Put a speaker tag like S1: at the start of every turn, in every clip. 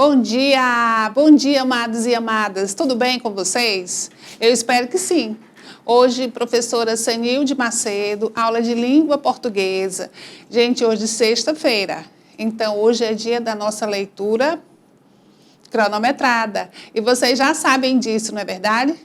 S1: Bom dia, amados e amadas. Tudo bem com vocês? Eu espero que sim. Hoje, professora Sanilde Macedo, aula de língua portuguesa. Gente, hoje é sexta-feira, então hoje é dia da nossa leitura cronometrada. E vocês já sabem disso, não é verdade?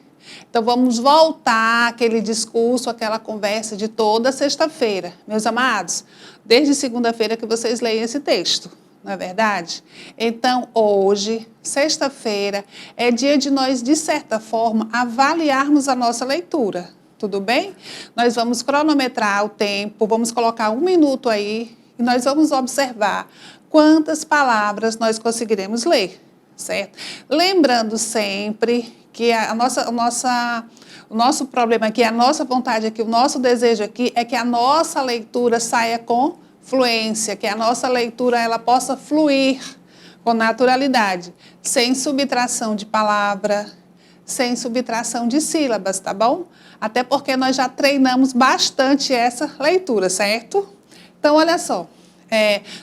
S1: Então vamos voltar àquele discurso, àquela conversa de toda sexta-feira. Meus amados, desde segunda-feira que vocês leem esse texto. Não é verdade? Então, hoje, sexta-feira, é dia de nós, de certa forma, avaliarmos a nossa leitura. Tudo bem? Nós vamos cronometrar o tempo, vamos colocar 1 minuto aí e nós vamos observar quantas palavras nós conseguiremos ler, certo? Lembrando sempre que o nosso problema aqui, a nossa vontade aqui, o nosso desejo aqui é que a nossa leitura saia com fluência, que a nossa leitura ela possa fluir com naturalidade, sem subtração de palavra, sem subtração de sílabas, tá bom? Até porque nós já treinamos bastante essa leitura, certo? Então, olha só,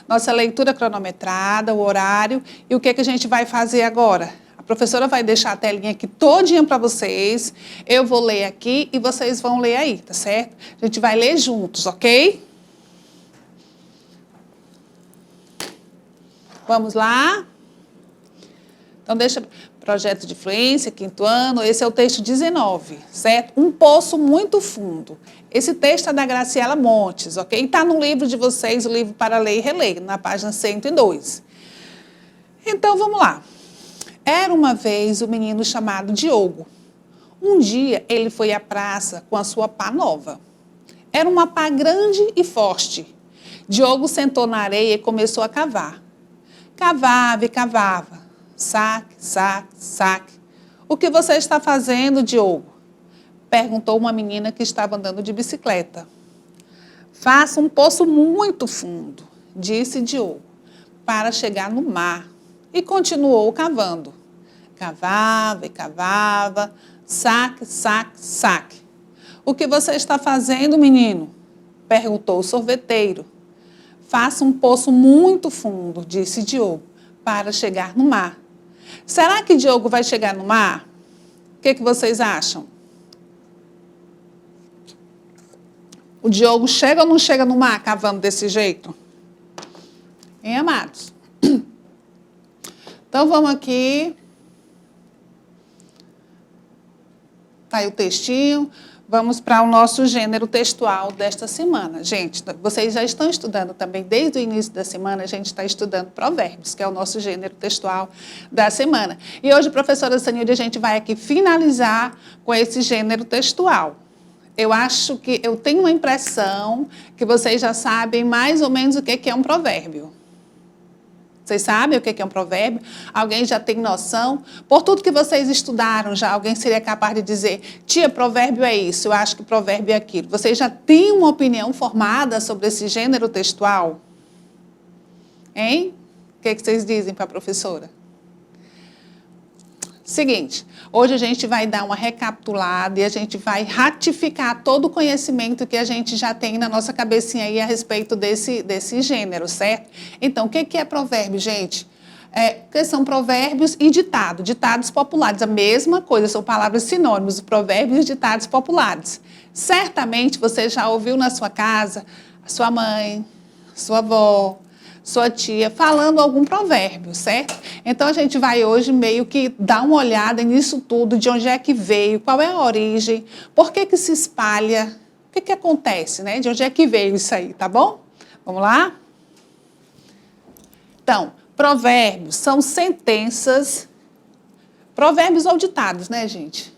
S1: nossa leitura cronometrada, o horário, e o que a gente vai fazer agora? A professora vai deixar a telinha aqui todinha para vocês, eu vou ler aqui e vocês vão ler aí, tá certo? A gente vai ler juntos, ok? Vamos lá? Então, projeto de fluência, 5º ano, esse é o texto 19, certo? Um poço muito fundo. Esse texto é da Graciela Montes, ok? Está no livro de vocês, o livro para ler e reler, na página 102. Então, vamos lá. Era uma vez um menino chamado Diogo. Um dia, ele foi à praça com a sua pá nova. Era uma pá grande e forte. Diogo sentou na areia e começou a cavar. Cavava e cavava. Saque, saque, saque. O que você está fazendo, Diogo? Perguntou uma menina que estava andando de bicicleta. Faça um poço muito fundo, disse Diogo, para chegar no mar. E continuou cavando. Cavava e cavava. Saque, saque, saque. O que você está fazendo, menino? Perguntou o sorveteiro. Faça um poço muito fundo, disse Diogo, para chegar no mar. Será que Diogo vai chegar no mar? O que vocês acham? O Diogo chega ou não chega no mar cavando desse jeito? Hein, amados? Então, vamos aqui. Tá aí o textinho. Vamos para o nosso gênero textual desta semana. Gente, vocês já estão estudando também, desde o início da semana, a gente está estudando provérbios, que é o nosso gênero textual da semana. E hoje, professora Sanilde, a gente vai aqui finalizar com esse gênero textual. Eu acho que, eu tenho uma impressão que vocês já sabem mais ou menos o que é um provérbio. Vocês sabem o que é um provérbio? Alguém já tem noção? Por tudo que vocês estudaram já, alguém seria capaz de dizer, tia, provérbio é isso, eu acho que provérbio é aquilo. Vocês já têm uma opinião formada sobre esse gênero textual? Hein? O que vocês dizem para a professora? Seguinte, hoje a gente vai dar uma recapitulada e a gente vai ratificar todo o conhecimento que a gente já tem na nossa cabecinha aí a respeito desse gênero, certo? Então, o que é provérbio, gente? Que são provérbios e ditados populares, a mesma coisa, são palavras sinônimas, provérbios e ditados populares. Certamente você já ouviu na sua casa a sua mãe, sua avó, sua tia, falando algum provérbio, certo? Então, a gente vai hoje meio que dar uma olhada nisso tudo, de onde é que veio, qual é a origem, por que se espalha, o que acontece, né? De onde é que veio isso aí, tá bom? Vamos lá? Então, provérbios são sentenças, provérbios ou ditados, né, gente?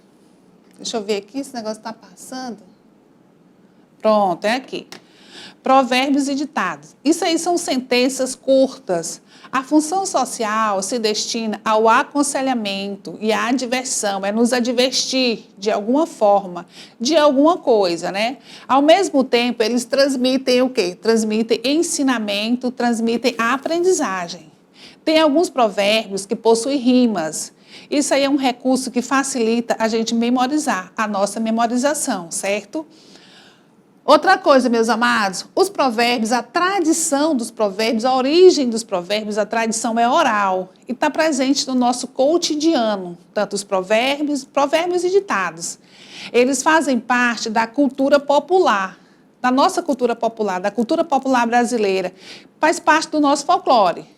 S1: Deixa eu ver aqui, esse negócio está passando. Pronto, é aqui. Provérbios e ditados. Isso aí são sentenças curtas. A função social se destina ao aconselhamento e à adversão, é nos advertir de alguma forma, de alguma coisa, né? Ao mesmo tempo, eles transmitem o quê? Transmitem ensinamento, transmitem aprendizagem. Tem alguns provérbios que possuem rimas. Isso aí é um recurso que facilita a gente memorizar, a nossa memorização, certo? Outra coisa, meus amados, os provérbios, a tradição dos provérbios, a origem dos provérbios, a tradição é oral e está presente no nosso cotidiano, tanto os provérbios e ditados. Eles fazem parte da cultura popular, da nossa cultura popular, da cultura popular brasileira, faz parte do nosso folclore.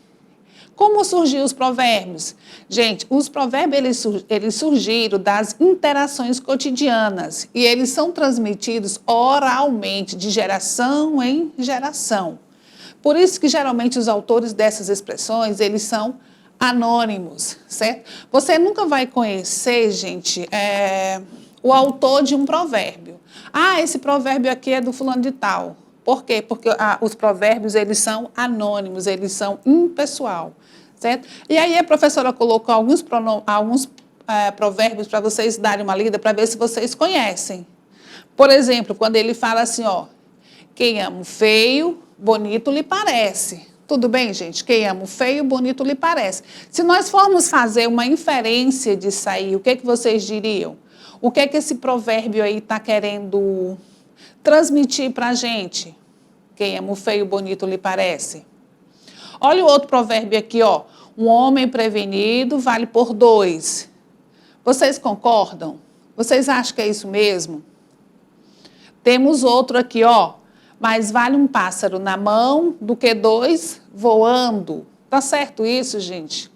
S1: Como surgiu os provérbios? Gente, os provérbios eles surgiram das interações cotidianas e eles são transmitidos oralmente, de geração em geração. Por isso que geralmente os autores dessas expressões, eles são anônimos, certo? Você nunca vai conhecer, gente, o autor de um provérbio. Ah, esse provérbio aqui é do fulano de tal. Por quê? Porque os provérbios, eles são anônimos, eles são impessoal. Certo? E aí a professora colocou alguns provérbios para vocês darem uma lida, para ver se vocês conhecem. Por exemplo, quando ele fala assim, ó, quem ama o feio, bonito lhe parece. Tudo bem, gente? Quem ama o feio, bonito lhe parece. Se nós formos fazer uma inferência disso aí, o que vocês diriam? O que esse provérbio aí está querendo transmitir para a gente? Quem ama o feio, bonito lhe parece. Olha o outro provérbio aqui, ó. Um homem prevenido vale por 2. Vocês concordam? Vocês acham que é isso mesmo? Temos outro aqui, ó. Mais vale um pássaro na mão do que 2 voando. Tá certo isso, gente?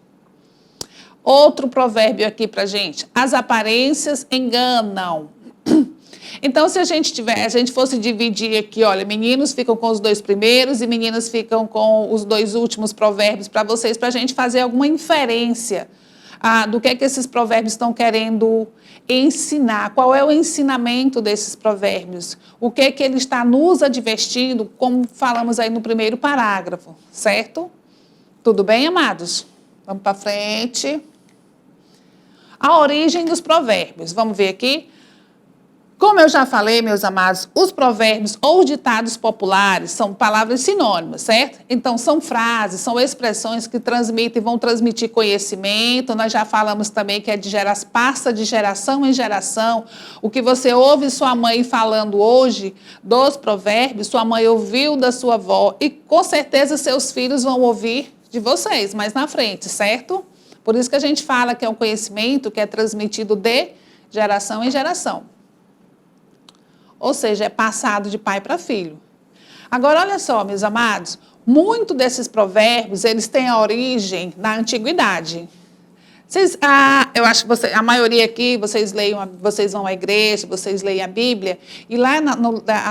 S1: Outro provérbio aqui pra gente. As aparências enganam. Então, se a gente fosse dividir aqui, olha, meninos ficam com os 2 primeiros e meninas ficam com os 2 últimos provérbios para vocês, para a gente fazer alguma inferência do que esses provérbios estão querendo ensinar. Qual é o ensinamento desses provérbios? O que ele está nos advertindo, como falamos aí no primeiro parágrafo, certo? Tudo bem, amados? Vamos para frente. A origem dos provérbios. Vamos ver aqui. Como eu já falei, meus amados, os provérbios ou ditados populares são palavras sinônimas, certo? Então, são frases, são expressões que transmitem e vão transmitir conhecimento. Nós já falamos também que passa de geração em geração. O que você ouve sua mãe falando hoje dos provérbios, sua mãe ouviu da sua avó e, com certeza, seus filhos vão ouvir de vocês mais na frente, certo? Por isso que a gente fala que é um conhecimento que é transmitido de geração em geração. Ou seja, é passado de pai para filho. Agora, olha só, meus amados, muito desses provérbios, eles têm a origem na antiguidade. Eu acho que a maioria aqui, vocês vão à igreja, vocês leem a Bíblia, e lá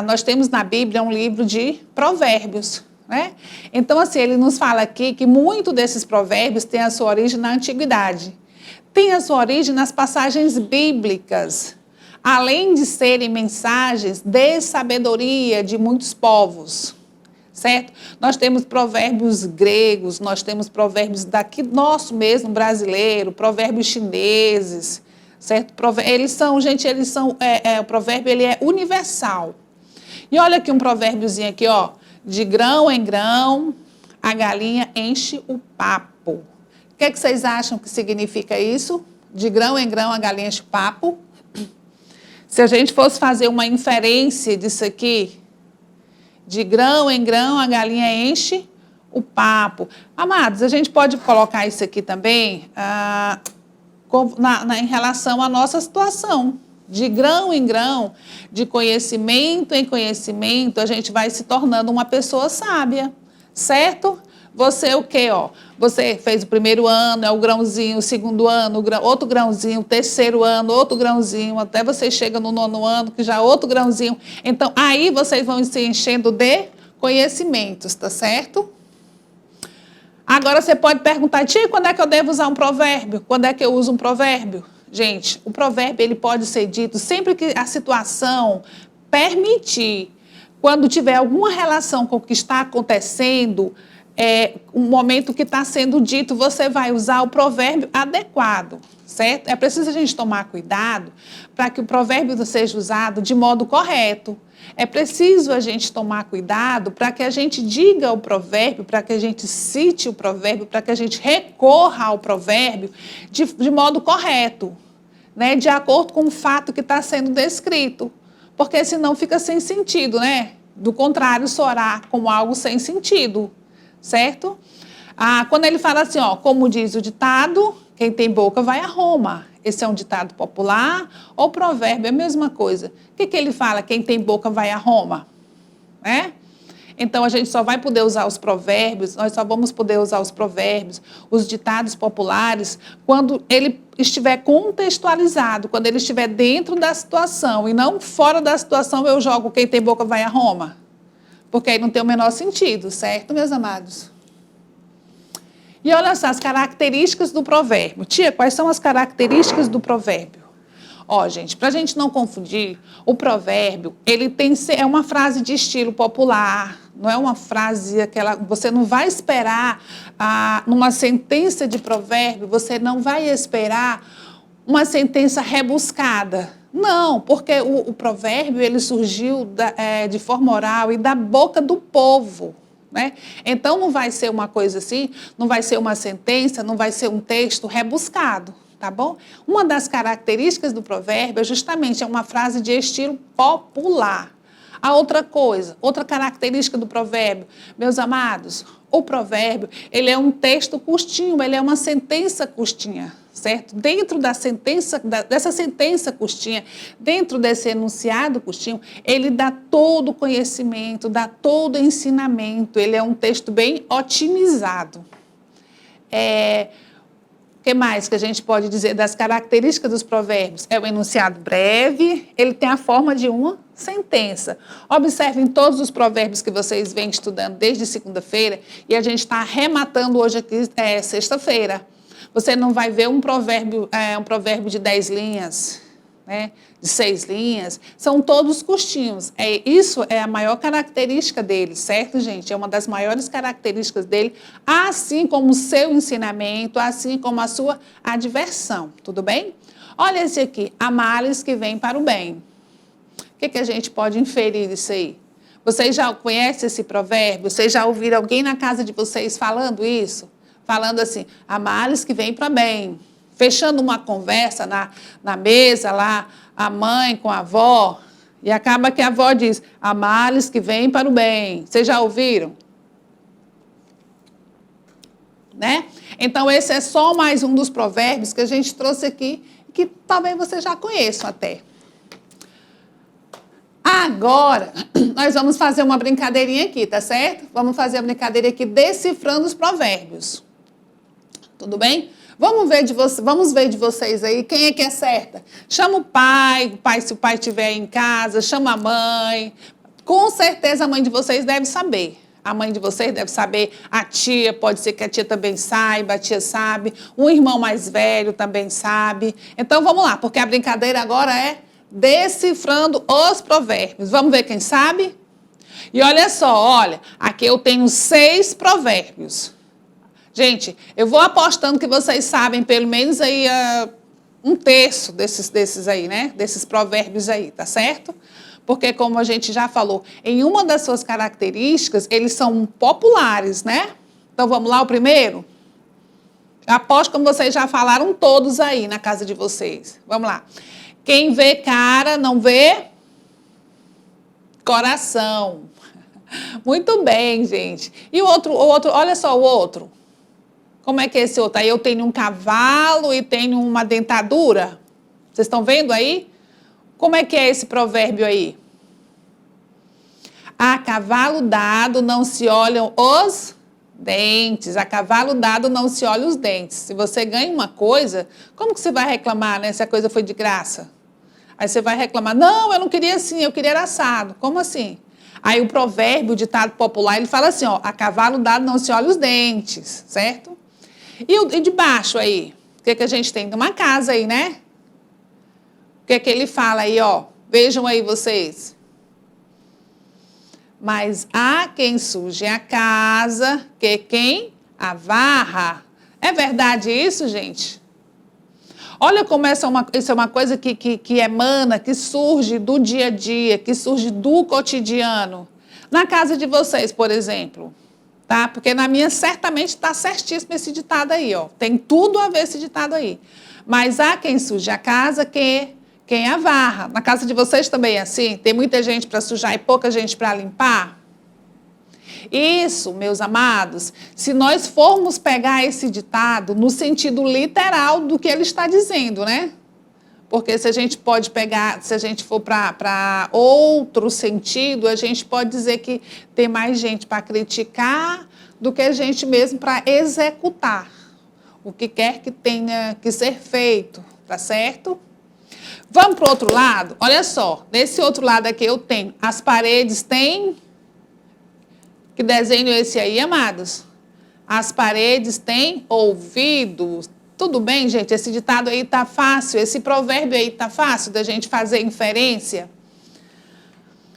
S1: nós temos na Bíblia um livro de provérbios, né? Então, assim, ele nos fala aqui que muito desses provérbios têm a sua origem na antiguidade. Tem a sua origem nas passagens bíblicas, além de serem mensagens de sabedoria de muitos povos, certo? Nós temos provérbios gregos, nós temos provérbios daqui, nosso mesmo, brasileiro, provérbios chineses, certo? O provérbio ele é universal. E olha aqui um provérbiozinho aqui, ó, de grão em grão, a galinha enche o papo. O que vocês acham que significa isso? De grão em grão, a galinha enche o papo. Se a gente fosse fazer uma inferência disso aqui, de grão em grão, a galinha enche o papo. Amados, a gente pode colocar isso aqui também em relação à nossa situação. De grão em grão, de conhecimento em conhecimento, a gente vai se tornando uma pessoa sábia, certo? Você o quê, ó? Você fez o primeiro ano, é o grãozinho, o segundo ano, outro grãozinho, o terceiro ano, outro grãozinho, até você chega no 9º ano, que já é outro grãozinho. Então, aí vocês vão se enchendo de conhecimentos, tá certo? Agora você pode perguntar, tia, quando é que eu devo usar um provérbio? Quando é que eu uso um provérbio? Gente, o provérbio ele pode ser dito sempre que a situação permitir. Quando tiver alguma relação com o que está acontecendo, um momento que está sendo dito, você vai usar o provérbio adequado, certo? É preciso a gente tomar cuidado para que o provérbio seja usado de modo correto. É preciso a gente tomar cuidado para que a gente diga o provérbio, para que a gente cite o provérbio, para que a gente recorra ao provérbio de modo correto, né? De acordo com o fato que está sendo descrito. Porque senão fica sem sentido, né? Do contrário, soará como algo sem sentido, certo? Quando ele fala assim, ó, como diz o ditado, quem tem boca vai a Roma. Esse é um ditado popular ou provérbio, é a mesma coisa. O que ele fala? Quem tem boca vai a Roma, né? Então, a gente só vai poder usar os provérbios, nós só vamos poder usar os provérbios, os ditados populares, quando ele estiver contextualizado, quando ele estiver dentro da situação e não fora da situação eu jogo quem tem boca vai a Roma. Porque aí não tem o menor sentido, certo, meus amados? E olha só as características do provérbio. Tia, quais são as características do provérbio? Ó, gente, para a gente não confundir, o provérbio, ele é uma frase de estilo popular, não é uma frase aquela, você não vai esperar, numa sentença de provérbio, você não vai esperar uma sentença rebuscada. Não, porque o provérbio, ele surgiu de forma oral e da boca do povo. Né? Então, não vai ser uma coisa assim, não vai ser uma sentença, não vai ser um texto rebuscado, tá bom? Uma das características do provérbio é justamente uma frase de estilo popular. A outra coisa, outra característica do provérbio, meus amados, o provérbio, ele é um texto curtinho, ele é uma sentença curtinha, certo? Dentro da sentença, dessa sentença curtinha, dentro desse enunciado curtinho, ele dá todo o conhecimento, dá todo o ensinamento, ele é um texto bem otimizado. O que mais que a gente pode dizer das características dos provérbios? É o enunciado breve, ele tem a forma de uma sentença. Observem todos os provérbios que vocês vêm estudando desde segunda-feira e a gente está arrematando hoje aqui, sexta-feira. Você não vai ver um provérbio de 10 linhas, né, de 6 linhas, são todos curtinhos. Isso é a maior característica dele, certo, gente? É uma das maiores características dele, assim como o seu ensinamento, assim como a sua adversão, tudo bem? Olha esse aqui, há males que vêm para o bem. O que a gente pode inferir disso aí? Vocês já conhecem esse provérbio? Vocês já ouviram alguém na casa de vocês falando isso? Falando assim, há males que vêm para bem. Fechando uma conversa na mesa lá, a mãe com a avó, e acaba que a avó diz, há males que vêm para o bem. Vocês já ouviram? Né? Então, esse é só mais um dos provérbios que a gente trouxe aqui, que talvez vocês já conheçam até. Agora, nós vamos fazer uma brincadeirinha aqui, tá certo? Vamos fazer a brincadeira aqui decifrando os provérbios. Tudo bem? Vamos ver de vocês aí quem é que acerta. Chama o pai, se o pai estiver em casa, chama a mãe. Com certeza a mãe de vocês deve saber. A mãe de vocês deve saber, a tia, pode ser que a tia também saiba, a tia sabe, um irmão mais velho também sabe. Então vamos lá, porque a brincadeira agora é decifrando os provérbios. Vamos ver quem sabe? E olha só, olha, aqui eu tenho 6 provérbios. Gente, eu vou apostando que vocês sabem pelo menos aí um terço desses aí, né? Desses provérbios aí, tá certo? Porque, como a gente já falou, em uma das suas características, eles são populares, né? Então, vamos lá, o primeiro? Aposto que vocês já falaram todos aí na casa de vocês. Vamos lá. Quem vê cara, não vê coração. Muito bem, gente. E o outro, olha só o outro. Como é que é esse outro? Aí eu tenho um cavalo e tenho uma dentadura. Vocês estão vendo aí? Como é que é esse provérbio aí? A cavalo dado não se olham os dentes. A cavalo dado não se olham os dentes. Se você ganha uma coisa, como que você vai reclamar, né? Se a coisa foi de graça? Aí você vai reclamar, não, eu não queria assim, eu queria era assado. Como assim? Aí o provérbio, o ditado popular, ele fala assim, ó, a cavalo dado não se olha os dentes, certo? E de baixo aí? O que a gente tem? Uma casa aí, né? O que ele fala aí, ó? Vejam aí vocês. Mas há quem suje a casa, que quem a varra. É verdade isso, gente? Olha como isso é uma coisa que emana, que surge do dia a dia, que surge do cotidiano. Na casa de vocês, por exemplo, tá? Porque na minha certamente está certíssimo esse ditado aí, ó. Tem tudo a ver esse ditado aí. Mas há quem suje a casa, quem a varra. Na casa de vocês também é assim? Tem muita gente para sujar e pouca gente para limpar? Isso, meus amados, se nós formos pegar esse ditado no sentido literal do que ele está dizendo, né? Porque se a gente pode pegar, se a gente for para outro sentido, a gente pode dizer que tem mais gente para criticar do que gente mesmo para executar o que quer que tenha que ser feito, tá certo? Vamos para o outro lado? Olha só, nesse outro lado aqui eu tenho, as paredes têm... Que desenho é esse aí, amados? As paredes têm ouvidos. Tudo bem, gente? Esse ditado aí tá fácil, esse provérbio aí tá fácil da gente fazer inferência.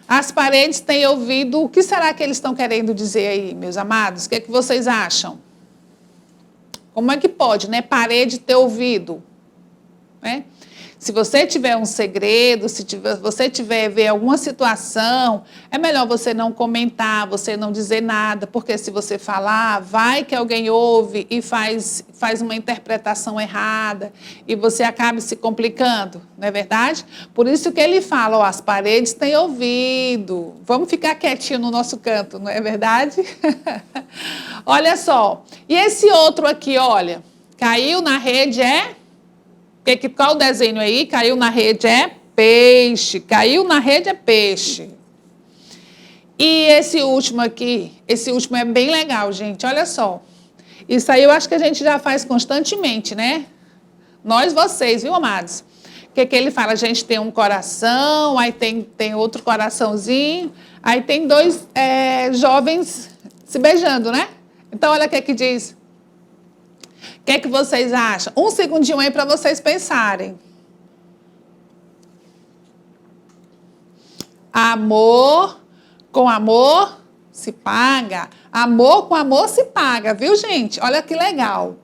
S1: As paredes têm ouvido. O que será que eles estão querendo dizer aí, meus amados? O que é que vocês acham? Como é que pode, né? Parede ter ouvido, né? Se você tiver um segredo, você tiver ver alguma situação, é melhor você não comentar, você não dizer nada, porque se você falar, vai que alguém ouve e faz uma interpretação errada e você acaba se complicando, não é verdade? Por isso que ele fala, ó, as paredes têm ouvido. Vamos ficar quietinho no nosso canto, não é verdade? Olha só. E esse outro aqui, olha, caiu na rede qual o desenho aí? Caiu na rede é peixe. Caiu na rede é peixe. E esse último aqui, esse último é bem legal, gente. Olha só. Isso aí eu acho que a gente já faz constantemente, né? Nós, vocês, viu, amados? O que ele fala? A gente tem um coração, aí tem outro coraçãozinho, aí tem dois jovens se beijando, né? Então, olha o que diz. O que é que vocês acham? Um segundinho aí para vocês pensarem. Amor com amor se paga. Amor com amor se paga, viu, gente? Olha que legal.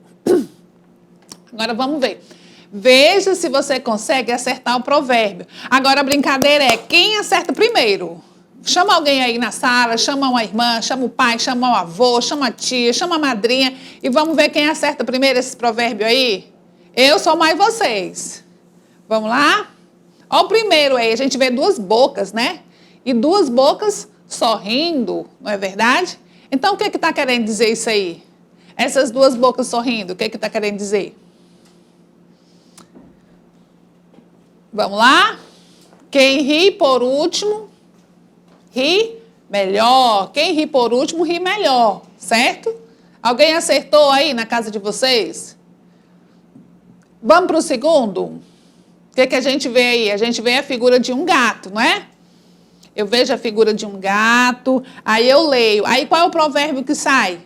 S1: Agora vamos ver. Veja se você consegue acertar o provérbio. Agora a brincadeira é quem acerta primeiro. Chama alguém aí na sala, chama uma irmã, chama o pai, chama o avô, chama a tia, chama a madrinha e vamos ver quem acerta primeiro esse provérbio aí. Eu sou mais vocês. Vamos lá? Olha o primeiro aí, a gente vê duas bocas, né? E duas bocas sorrindo, não é verdade? Então o que está querendo dizer isso aí? Essas duas bocas sorrindo, o que está querendo dizer? Vamos lá? Quem ri por último... ri melhor. Quem ri por último, ri melhor, certo? Alguém acertou aí na casa de vocês? Vamos para o segundo? O que a gente vê aí? A gente vê a figura de um gato, não é? Eu vejo a figura de um gato, aí eu leio. Aí qual é o provérbio que sai?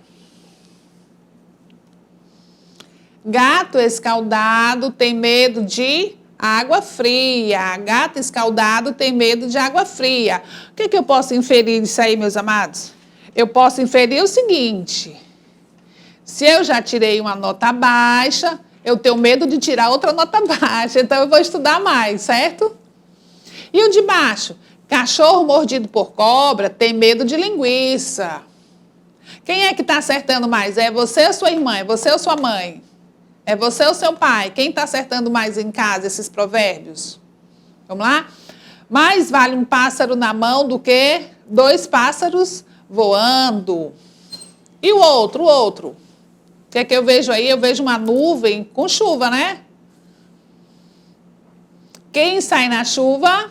S1: Gato escaldado tem medo de... água fria. Gato escaldado tem medo de água fria. O que eu posso inferir disso aí, meus amados? Eu posso inferir o seguinte. Se eu já tirei uma nota baixa, eu tenho medo de tirar outra nota baixa. Então, eu vou estudar mais, certo? E o de baixo? Cachorro mordido por cobra tem medo de linguiça. Quem é que está acertando mais? É você ou sua irmã? É você ou sua mãe? É você ou seu pai? Quem está acertando mais em casa esses provérbios? Vamos lá? Mais vale um pássaro na mão do que 2 pássaros voando. E o outro? O que é que eu vejo aí? Eu vejo uma nuvem com chuva, né? Quem sai na chuva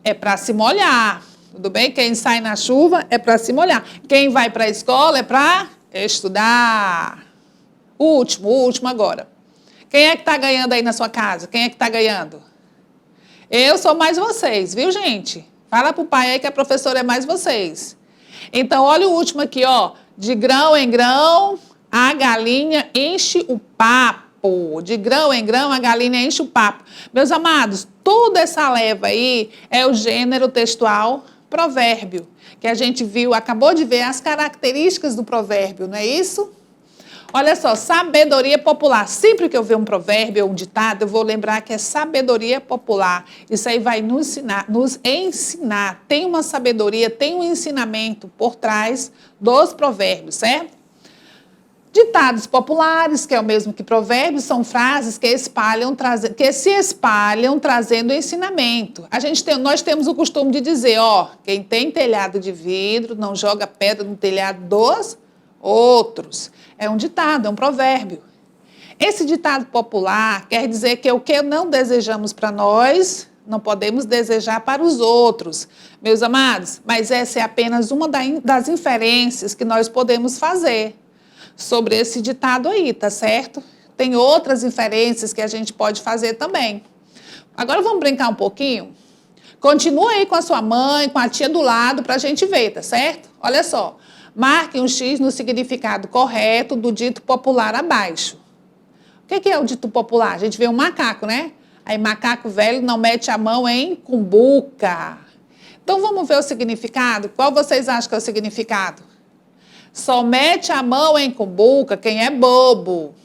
S1: é para se molhar. Tudo bem? Quem sai na chuva é para se molhar. Quem vai para a escola é para estudar. O último agora. Quem é que está ganhando aí na sua casa? Quem é que está ganhando? Eu sou mais vocês, viu, gente? Fala para o pai aí que a professora é mais vocês. Então, olha o último aqui, ó. De grão em grão, a galinha enche o papo. De grão em grão, a galinha enche o papo. Meus amados, toda essa leva aí é o gênero textual provérbio, que a gente viu, acabou de ver as características do provérbio, não é isso? Olha só, sabedoria popular. Sempre que eu ver um provérbio ou um ditado, eu vou lembrar que é sabedoria popular. Isso aí vai nos ensinar. Tem uma sabedoria, tem um ensinamento por trás dos provérbios, certo? Ditados populares, que é o mesmo que provérbios, são frases que se espalham trazendo ensinamento. Nós temos o costume de dizer, quem tem telhado de vidro não joga pedra no telhado dos outros. É um ditado, é um provérbio. Esse ditado popular quer dizer que o que não desejamos para nós, não podemos desejar para os outros. Meus amados, mas essa é apenas uma das inferências que nós podemos fazer sobre esse ditado aí, tá certo? Tem outras inferências que a gente pode fazer também. Agora vamos brincar um pouquinho? Continua aí com a sua mãe, com a tia do lado, para a gente ver, tá certo? Olha só, marque um X no significado correto do dito popular abaixo. O que é o dito popular? A gente vê um macaco, né? Aí macaco velho não mete a mão em cumbuca. Então vamos ver o significado? Qual vocês acham que é o significado? Só mete a mão em cumbuca quem é bobo.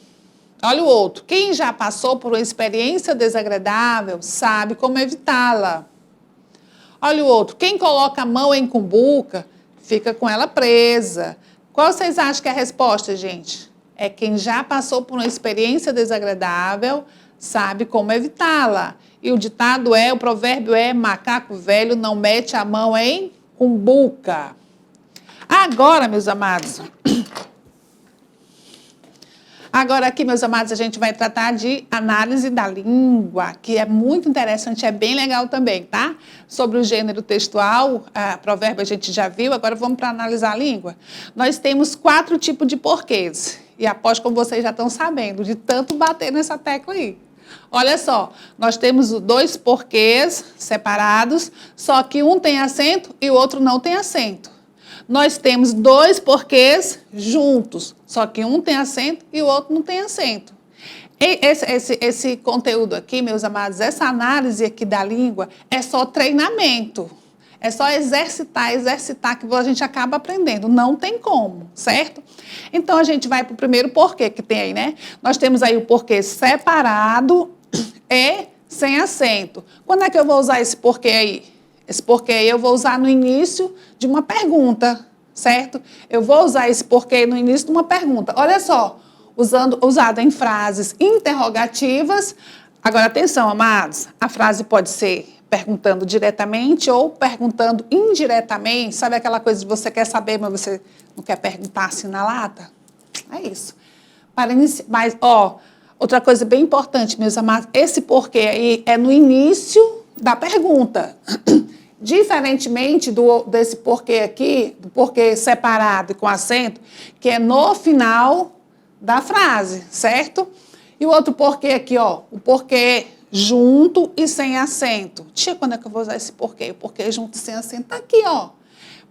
S1: Olha o outro. Quem já passou por uma experiência desagradável sabe como evitá-la. Olha o outro. Quem coloca a mão em cumbuca fica com ela presa. Qual vocês acham que é a resposta, gente? É quem já passou por uma experiência desagradável sabe como evitá-la. E o provérbio é: macaco velho não mete a mão em cumbuca. Agora, meus amados, aqui, meus amados, a gente vai tratar de análise da língua, que é muito interessante, é bem legal também, tá? Sobre o gênero textual, provérbio a gente já viu, agora vamos para analisar a língua. Nós temos 4 tipos de porquês, e aposto como vocês já estão sabendo, de tanto bater nessa tecla aí. Olha só, nós temos 2 porquês separados, só que um tem acento e o outro não tem acento. Nós temos 2 porquês juntos, só que um tem acento e o outro não tem acento. E esse conteúdo aqui, meus amados, essa análise aqui da língua é só treinamento. É só exercitar que a gente acaba aprendendo. Não tem como, certo? Então, a gente vai para o primeiro porquê que tem aí, né? Nós temos aí o porquê separado e sem acento. Quando é que eu vou usar esse porquê aí? Esse porquê aí eu vou usar no início de uma pergunta, certo? Eu vou usar esse porquê no início de uma pergunta. Olha só, usado em frases interrogativas. Agora, atenção, amados, a frase pode ser perguntando diretamente ou perguntando indiretamente. Sabe aquela coisa de você quer saber, mas você não quer perguntar assim na lata? É isso. Mas, outra coisa bem importante, meus amados, esse porquê aí é no início da pergunta. Diferentemente desse porquê aqui, do porquê separado e com acento, que é no final da frase, certo? E o outro porquê aqui, o porquê junto e sem acento. Tia, quando é que eu vou usar esse porquê? O porquê junto e sem acento tá aqui,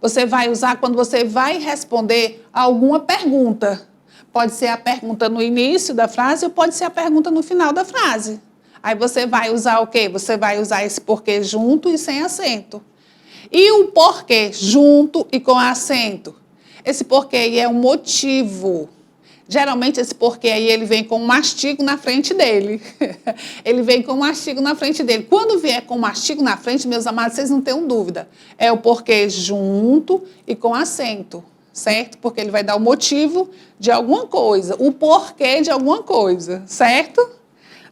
S1: Você vai usar quando você vai responder a alguma pergunta. Pode ser a pergunta no início da frase ou pode ser a pergunta no final da frase. Aí você vai usar o quê? Você vai usar esse porquê junto e sem acento. E o porquê junto e com acento? Esse porquê aí é um motivo. Geralmente esse porquê aí ele vem com um mastigo na frente dele. Ele vem com um mastigo na frente dele. Quando vier com um mastigo na frente, meus amados, vocês não tenham dúvida. É o porquê junto e com acento, certo? Porque ele vai dar o motivo de alguma coisa, o porquê de alguma coisa, certo?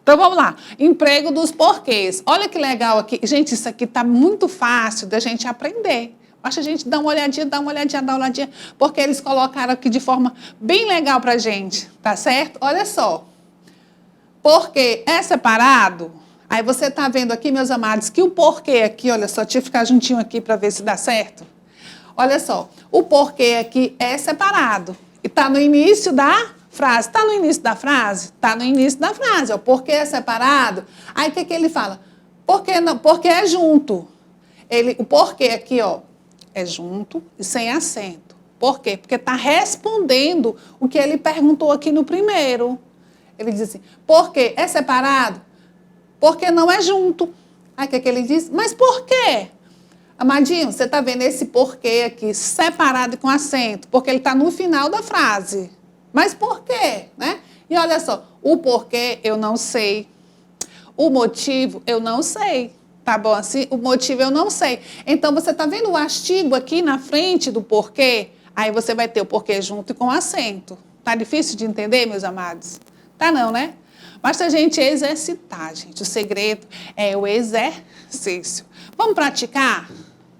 S1: Então, vamos lá. Emprego dos porquês. Olha que legal aqui. Gente, isso aqui está muito fácil da gente aprender. Basta a gente dar uma olhadinha, porque eles colocaram aqui de forma bem legal para a gente, tá certo? Olha só. Porquê é separado? Aí você está vendo aqui, meus amados, que o porquê aqui, olha só, deixa eu ficar juntinho aqui para ver se dá certo. Olha só, o porquê aqui é separado. E está no início da frase. Está no início da frase? Está no início da frase. O porquê é separado. Aí o que ele fala? Porquê não? Porque é junto. O porquê aqui, é junto e sem acento. Por quê? Porque está respondendo o que ele perguntou aqui no primeiro. Ele diz assim, porquê é separado? Porque não é junto. Aí o que ele diz? Mas por quê? Amadinho, você está vendo esse porquê aqui, separado e com acento, porque ele está no final da frase. Mas por quê? Né? E olha só, o porquê eu não sei. O motivo eu não sei. Tá bom assim? O motivo eu não sei. Então, você está vendo o artigo aqui na frente do porquê? Aí você vai ter o porquê junto e com acento. Tá difícil de entender, meus amados? Tá não, né? Mas se a gente exercitar, gente, o segredo é o exercício. Vamos praticar?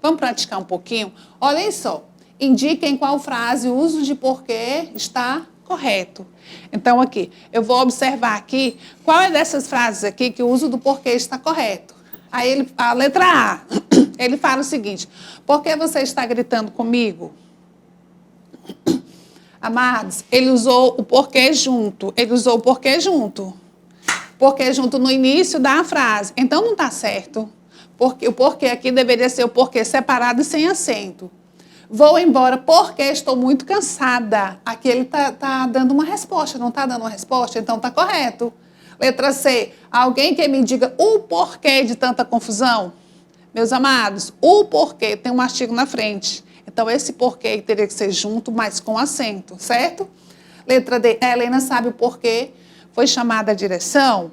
S1: Vamos praticar um pouquinho? Olhem só, indiquem qual frase o uso de porquê está correto. Então, aqui, eu vou observar aqui qual é dessas frases aqui que o uso do porquê está correto. Aí, a letra A, ele fala o seguinte: por que você está gritando comigo? Amados, ele usou o porquê junto. Ele usou o porquê junto. Porquê junto no início da frase. Então, não está certo. Porque o porquê aqui deveria ser o porquê separado e sem acento. Vou embora porque estou muito cansada. Aqui ele tá dando uma resposta, não está dando uma resposta? Então, está correto. Letra C, alguém que me diga o porquê de tanta confusão? Meus amados, o porquê tem um artigo na frente. Então, esse porquê teria que ser junto, mas com acento, certo? Letra D, a Helena sabe o porquê foi chamada a direção?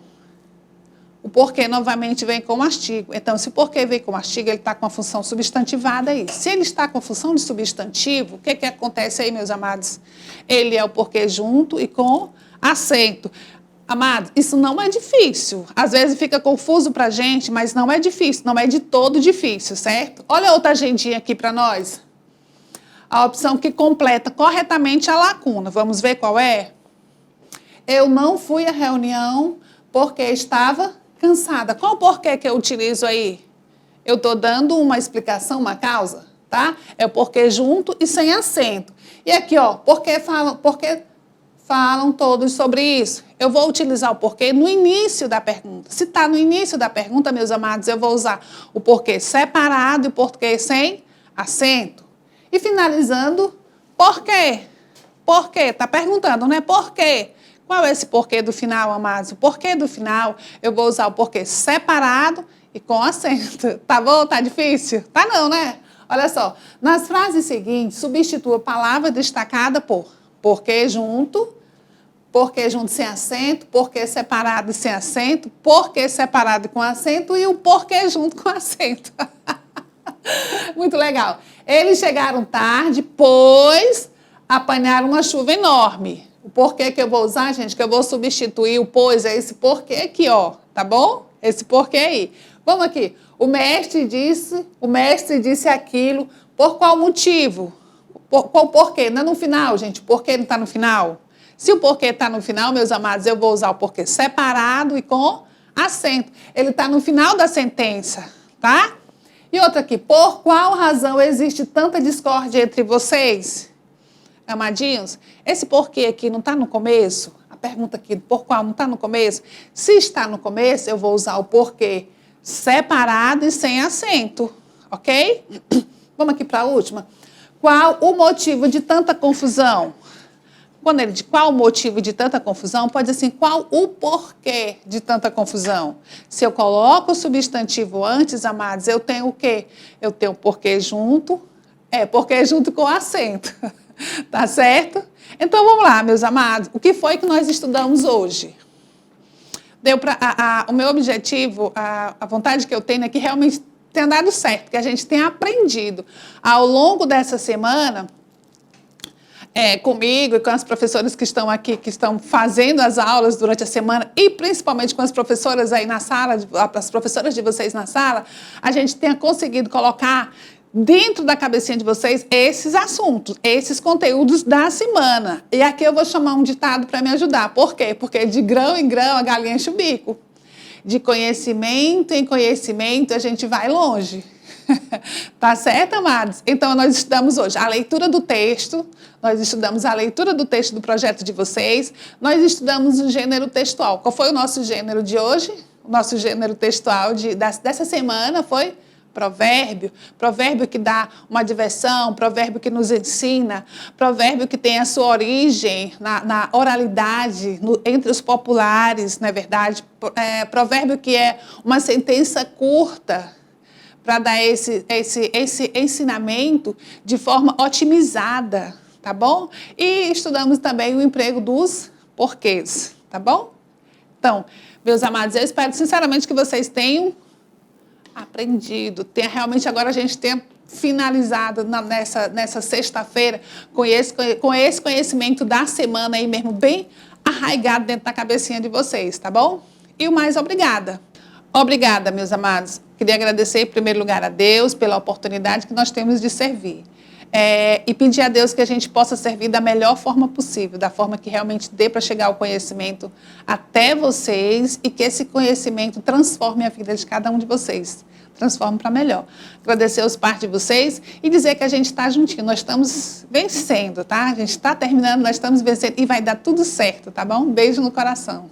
S1: O porquê novamente vem com o artigo. Então, se o porquê vem com o artigo, ele está com a função substantivada aí. Se ele está com a função de substantivo, o que acontece aí, meus amados? Ele é o porquê junto e com acento. Amados, isso não é difícil. Às vezes fica confuso para a gente, mas não é difícil, não é de todo difícil, certo? Olha outra agendinha aqui para nós. A opção que completa corretamente a lacuna. Vamos ver qual é? Eu não fui à reunião porque estava cansada. Qual o porquê que eu utilizo aí? Eu estou dando uma explicação, uma causa, tá? É o porquê junto e sem acento. E aqui, ó, porque falam todos sobre isso. Eu vou utilizar o porquê no início da pergunta. Se está no início da pergunta, meus amados, eu vou usar o porquê separado e o porquê sem acento. E finalizando, por quê? Por quê? Está perguntando, né? Por quê? Qual é esse porquê do final, amados? O porquê do final, eu vou usar o porquê separado e com acento. Tá bom? Tá difícil? Tá não, né? Olha só. Nas frases seguintes, substitua a palavra destacada por porquê junto sem acento, porquê separado e sem acento, porquê separado com acento e o porquê junto com acento. Muito legal. Eles chegaram tarde, pois apanharam uma chuva enorme. O porquê que eu vou usar, gente, que eu vou substituir o pois, é esse porquê aqui, ó, tá bom? Esse porquê aí. Vamos aqui. O mestre disse aquilo, por qual motivo? Qual porquê? Não é no final, gente, o porquê não está no final. Se o porquê está no final, meus amados, eu vou usar o porquê separado e com acento. Ele está no final da sentença, tá? E outra aqui, por qual razão existe tanta discórdia entre vocês? Amadinhos, esse porquê aqui não está no começo? A pergunta aqui, por qual não está no começo? Se está no começo, eu vou usar o porquê separado e sem acento, ok? Vamos aqui para a última. Qual o motivo de tanta confusão? Quando ele diz qual o motivo de tanta confusão, pode dizer assim, qual o porquê de tanta confusão? Se eu coloco o substantivo antes, amados, eu tenho o quê? Eu tenho o porquê junto, porquê junto com acento. Tá certo? Então, vamos lá, meus amados. O que foi que nós estudamos hoje? O meu objetivo, a vontade que eu tenho é que realmente tenha dado certo, que a gente tenha aprendido ao longo dessa semana, comigo e com as professoras que estão aqui, que estão fazendo as aulas durante a semana, e principalmente com as professoras aí na sala, as professoras de vocês na sala, a gente tenha conseguido colocar dentro da cabecinha de vocês esses assuntos, esses conteúdos da semana. E aqui eu vou chamar um ditado para me ajudar. Por quê? Porque de grão em grão a galinha enche o bico. De conhecimento em conhecimento a gente vai longe. Tá certo, amados? Então, nós estudamos hoje a leitura do texto, nós estudamos a leitura do texto do projeto de vocês, nós estudamos o gênero textual. Qual foi o nosso gênero de hoje? O nosso gênero textual dessa semana foi provérbio, provérbio que dá uma diversão, provérbio que nos ensina, provérbio que tem a sua origem na oralidade, entre os populares, não é verdade? Provérbio que é uma sentença curta para dar esse ensinamento de forma otimizada, tá bom? E estudamos também o emprego dos porquês, tá bom? Então, meus amados, eu espero sinceramente que vocês tenham aprendido, realmente agora a gente tenha finalizado nessa sexta-feira com esse conhecimento da semana aí mesmo, bem arraigado dentro da cabecinha de vocês, tá bom? E o mais obrigada. Obrigada, meus amados. Queria agradecer, em primeiro lugar, a Deus pela oportunidade que nós temos de servir. E pedir a Deus que a gente possa servir da melhor forma possível, da forma que realmente dê para chegar o conhecimento até vocês e que esse conhecimento transforme a vida de cada um de vocês. Transforme para melhor. Agradecer os pais de vocês e dizer que a gente está juntinho. Nós estamos vencendo, tá? A gente está terminando, nós estamos vencendo e vai dar tudo certo, tá bom? Um beijo no coração.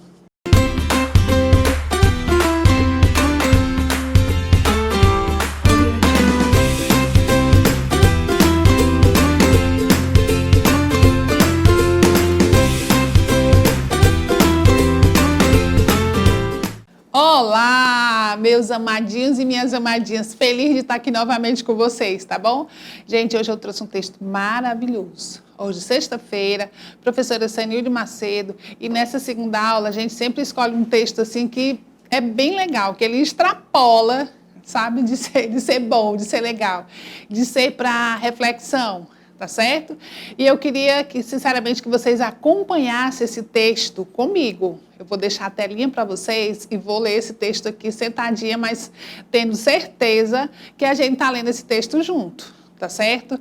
S1: Olá, meus amadinhos e minhas amadinhas. Feliz de estar aqui novamente com vocês, tá bom? Gente, hoje eu trouxe um texto maravilhoso. Hoje, sexta-feira, professora Sanilde Macedo. E nessa segunda aula, a gente sempre escolhe um texto assim que é bem legal, que ele extrapola, sabe, de ser bom, de ser legal, de ser para reflexão. Tá certo? E eu queria que, sinceramente, que vocês acompanhassem esse texto comigo. Eu vou deixar a telinha para vocês e vou ler esse texto aqui sentadinha, mas tendo certeza que a gente está lendo esse texto junto, tá certo?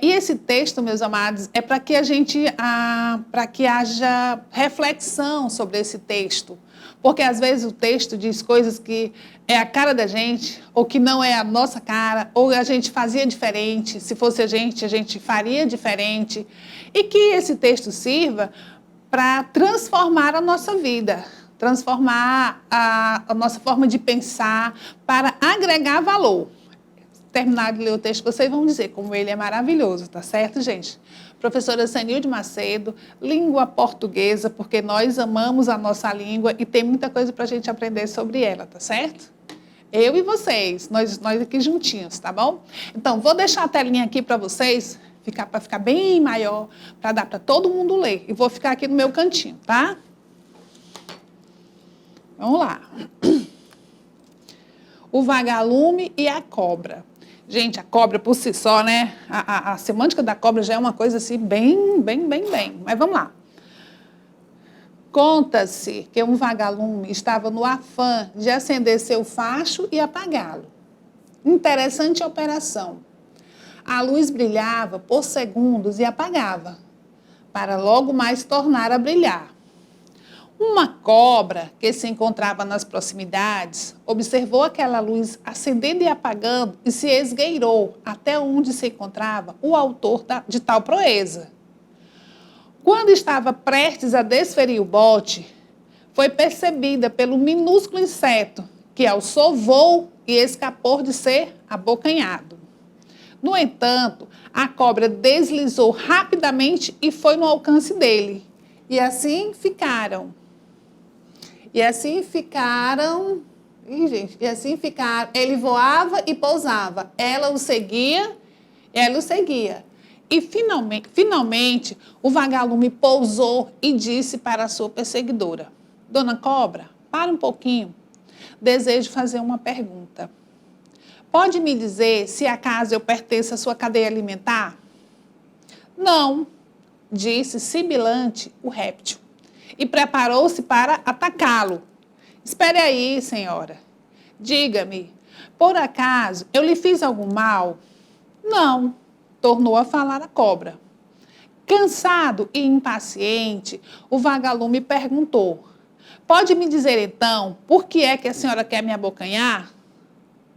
S1: E esse texto, meus amados, é para que para que haja reflexão sobre esse texto. Porque às vezes o texto diz coisas que é a cara da gente, ou que não é a nossa cara, ou a gente fazia diferente, se fosse a gente faria diferente. E que esse texto sirva para transformar a nossa vida, transformar a nossa forma de pensar, para agregar valor. Terminar de ler o texto, vocês vão dizer como ele é maravilhoso, tá certo, gente? Professora Sanilde Macedo, língua portuguesa, porque nós amamos a nossa língua e tem muita coisa para a gente aprender sobre ela, tá certo? Eu e vocês, nós aqui juntinhos, tá bom? Então, vou deixar a telinha aqui para vocês, para ficar bem maior, para dar para todo mundo ler. E vou ficar aqui no meu cantinho, tá? Vamos lá. O vagalume e a cobra. Gente, a cobra por si só, né? A semântica da cobra já é uma coisa assim, bem. Mas vamos lá. Conta-se que um vagalume estava no afã de acender seu facho e apagá-lo. Interessante operação. A luz brilhava por segundos e apagava, para logo mais tornar a brilhar. Uma cobra que se encontrava nas proximidades observou aquela luz acendendo e apagando e se esgueirou até onde se encontrava o autor de tal proeza. Quando estava prestes a desferir o bote, foi percebida pelo minúsculo inseto que alçou voo e escapou de ser abocanhado. No entanto, a cobra deslizou rapidamente e foi no alcance dele. E assim ficaram. Ele voava e pousava. Ela o seguia. E finalmente, o vagalume pousou e disse para a sua perseguidora: Dona Cobra, para um pouquinho. Desejo fazer uma pergunta. Pode me dizer se acaso eu pertenço à sua cadeia alimentar? Não, disse sibilante o réptil. E preparou-se para atacá-lo. Espere aí, senhora. Diga-me, por acaso eu lhe fiz algum mal? Não, tornou a falar a cobra. Cansado e impaciente, o vagalume perguntou: Pode me dizer então, por que é que a senhora quer me abocanhar?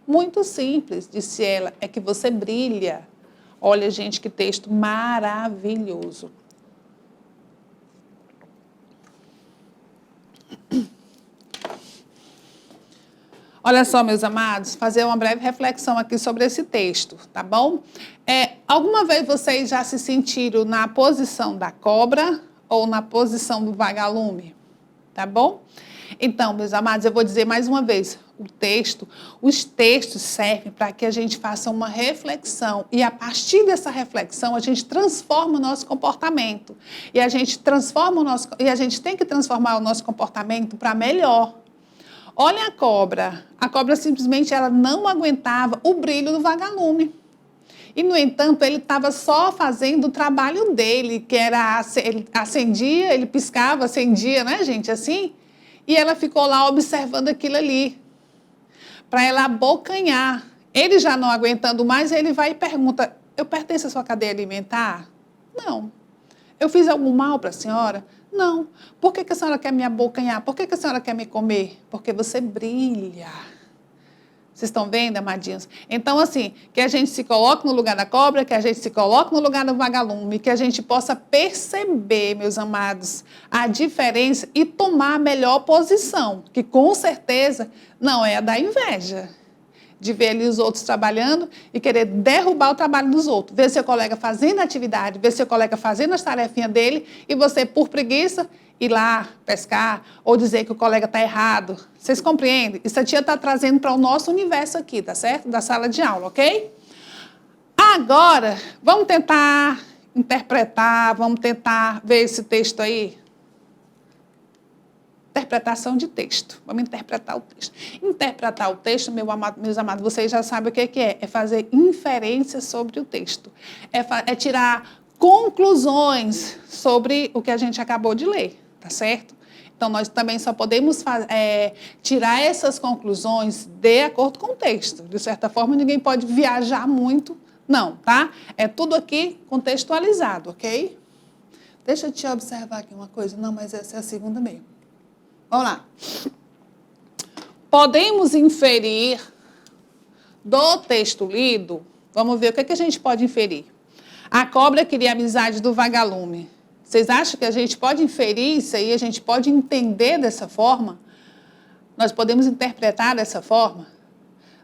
S1: Muito simples, disse ela, é que você brilha. Olha, gente, que texto maravilhoso. Olha só, meus amados, fazer uma breve reflexão aqui sobre esse texto, tá bom? Alguma vez vocês já se sentiram na posição da cobra ou na posição do vagalume? Tá bom? Então, meus amados, eu vou dizer mais uma vez, os textos servem para que a gente faça uma reflexão e a partir dessa reflexão a gente transforma o nosso comportamento. E a gente tem que transformar o nosso comportamento para melhor. Olha a cobra simplesmente ela não aguentava o brilho do vagalume. E, no entanto, ele estava só fazendo o trabalho dele, que era, ele acendia, ele piscava, acendia, né, gente, assim? E ela ficou lá observando aquilo ali, para ela abocanhar. Ele já não aguentando mais, ele vai e pergunta, eu pertenço à sua cadeia alimentar? Não. Eu fiz algum mal para a senhora? Não. Por que a senhora quer me abocanhar? Por que a senhora quer me comer? Porque você brilha. Vocês estão vendo, amadinhos? Então, assim, que a gente se coloque no lugar da cobra, que a gente se coloque no lugar do vagalume, que a gente possa perceber, meus amados, a diferença e tomar a melhor posição, que com certeza não é a da inveja, de ver ali os outros trabalhando e querer derrubar o trabalho dos outros. Ver seu colega fazendo a atividade, ver seu colega fazendo as tarefinhas dele e você, por preguiça, ir lá pescar ou dizer que o colega está errado. Vocês compreendem? Isso a tia está trazendo para o nosso universo aqui, tá certo? Da sala de aula, ok? Agora, vamos tentar interpretar, vamos tentar ver esse texto aí. Interpretação de texto. Vamos interpretar o texto. Interpretar o texto, meus amados, vocês já sabem o que é. É fazer inferências sobre o texto. É tirar conclusões sobre o que a gente acabou de ler. Tá certo? Então, nós também só podemos tirar essas conclusões de acordo com o texto. De certa forma, ninguém pode viajar muito, não, tá? É tudo aqui contextualizado, ok? Deixa eu te observar aqui uma coisa. Não, mas essa é a segunda mesmo. Vamos lá. Podemos inferir do texto lido, vamos ver o que a gente pode inferir. A cobra queria a amizade do vagalume. Vocês acham que a gente pode inferir isso aí? A gente pode entender dessa forma? Nós podemos interpretar dessa forma?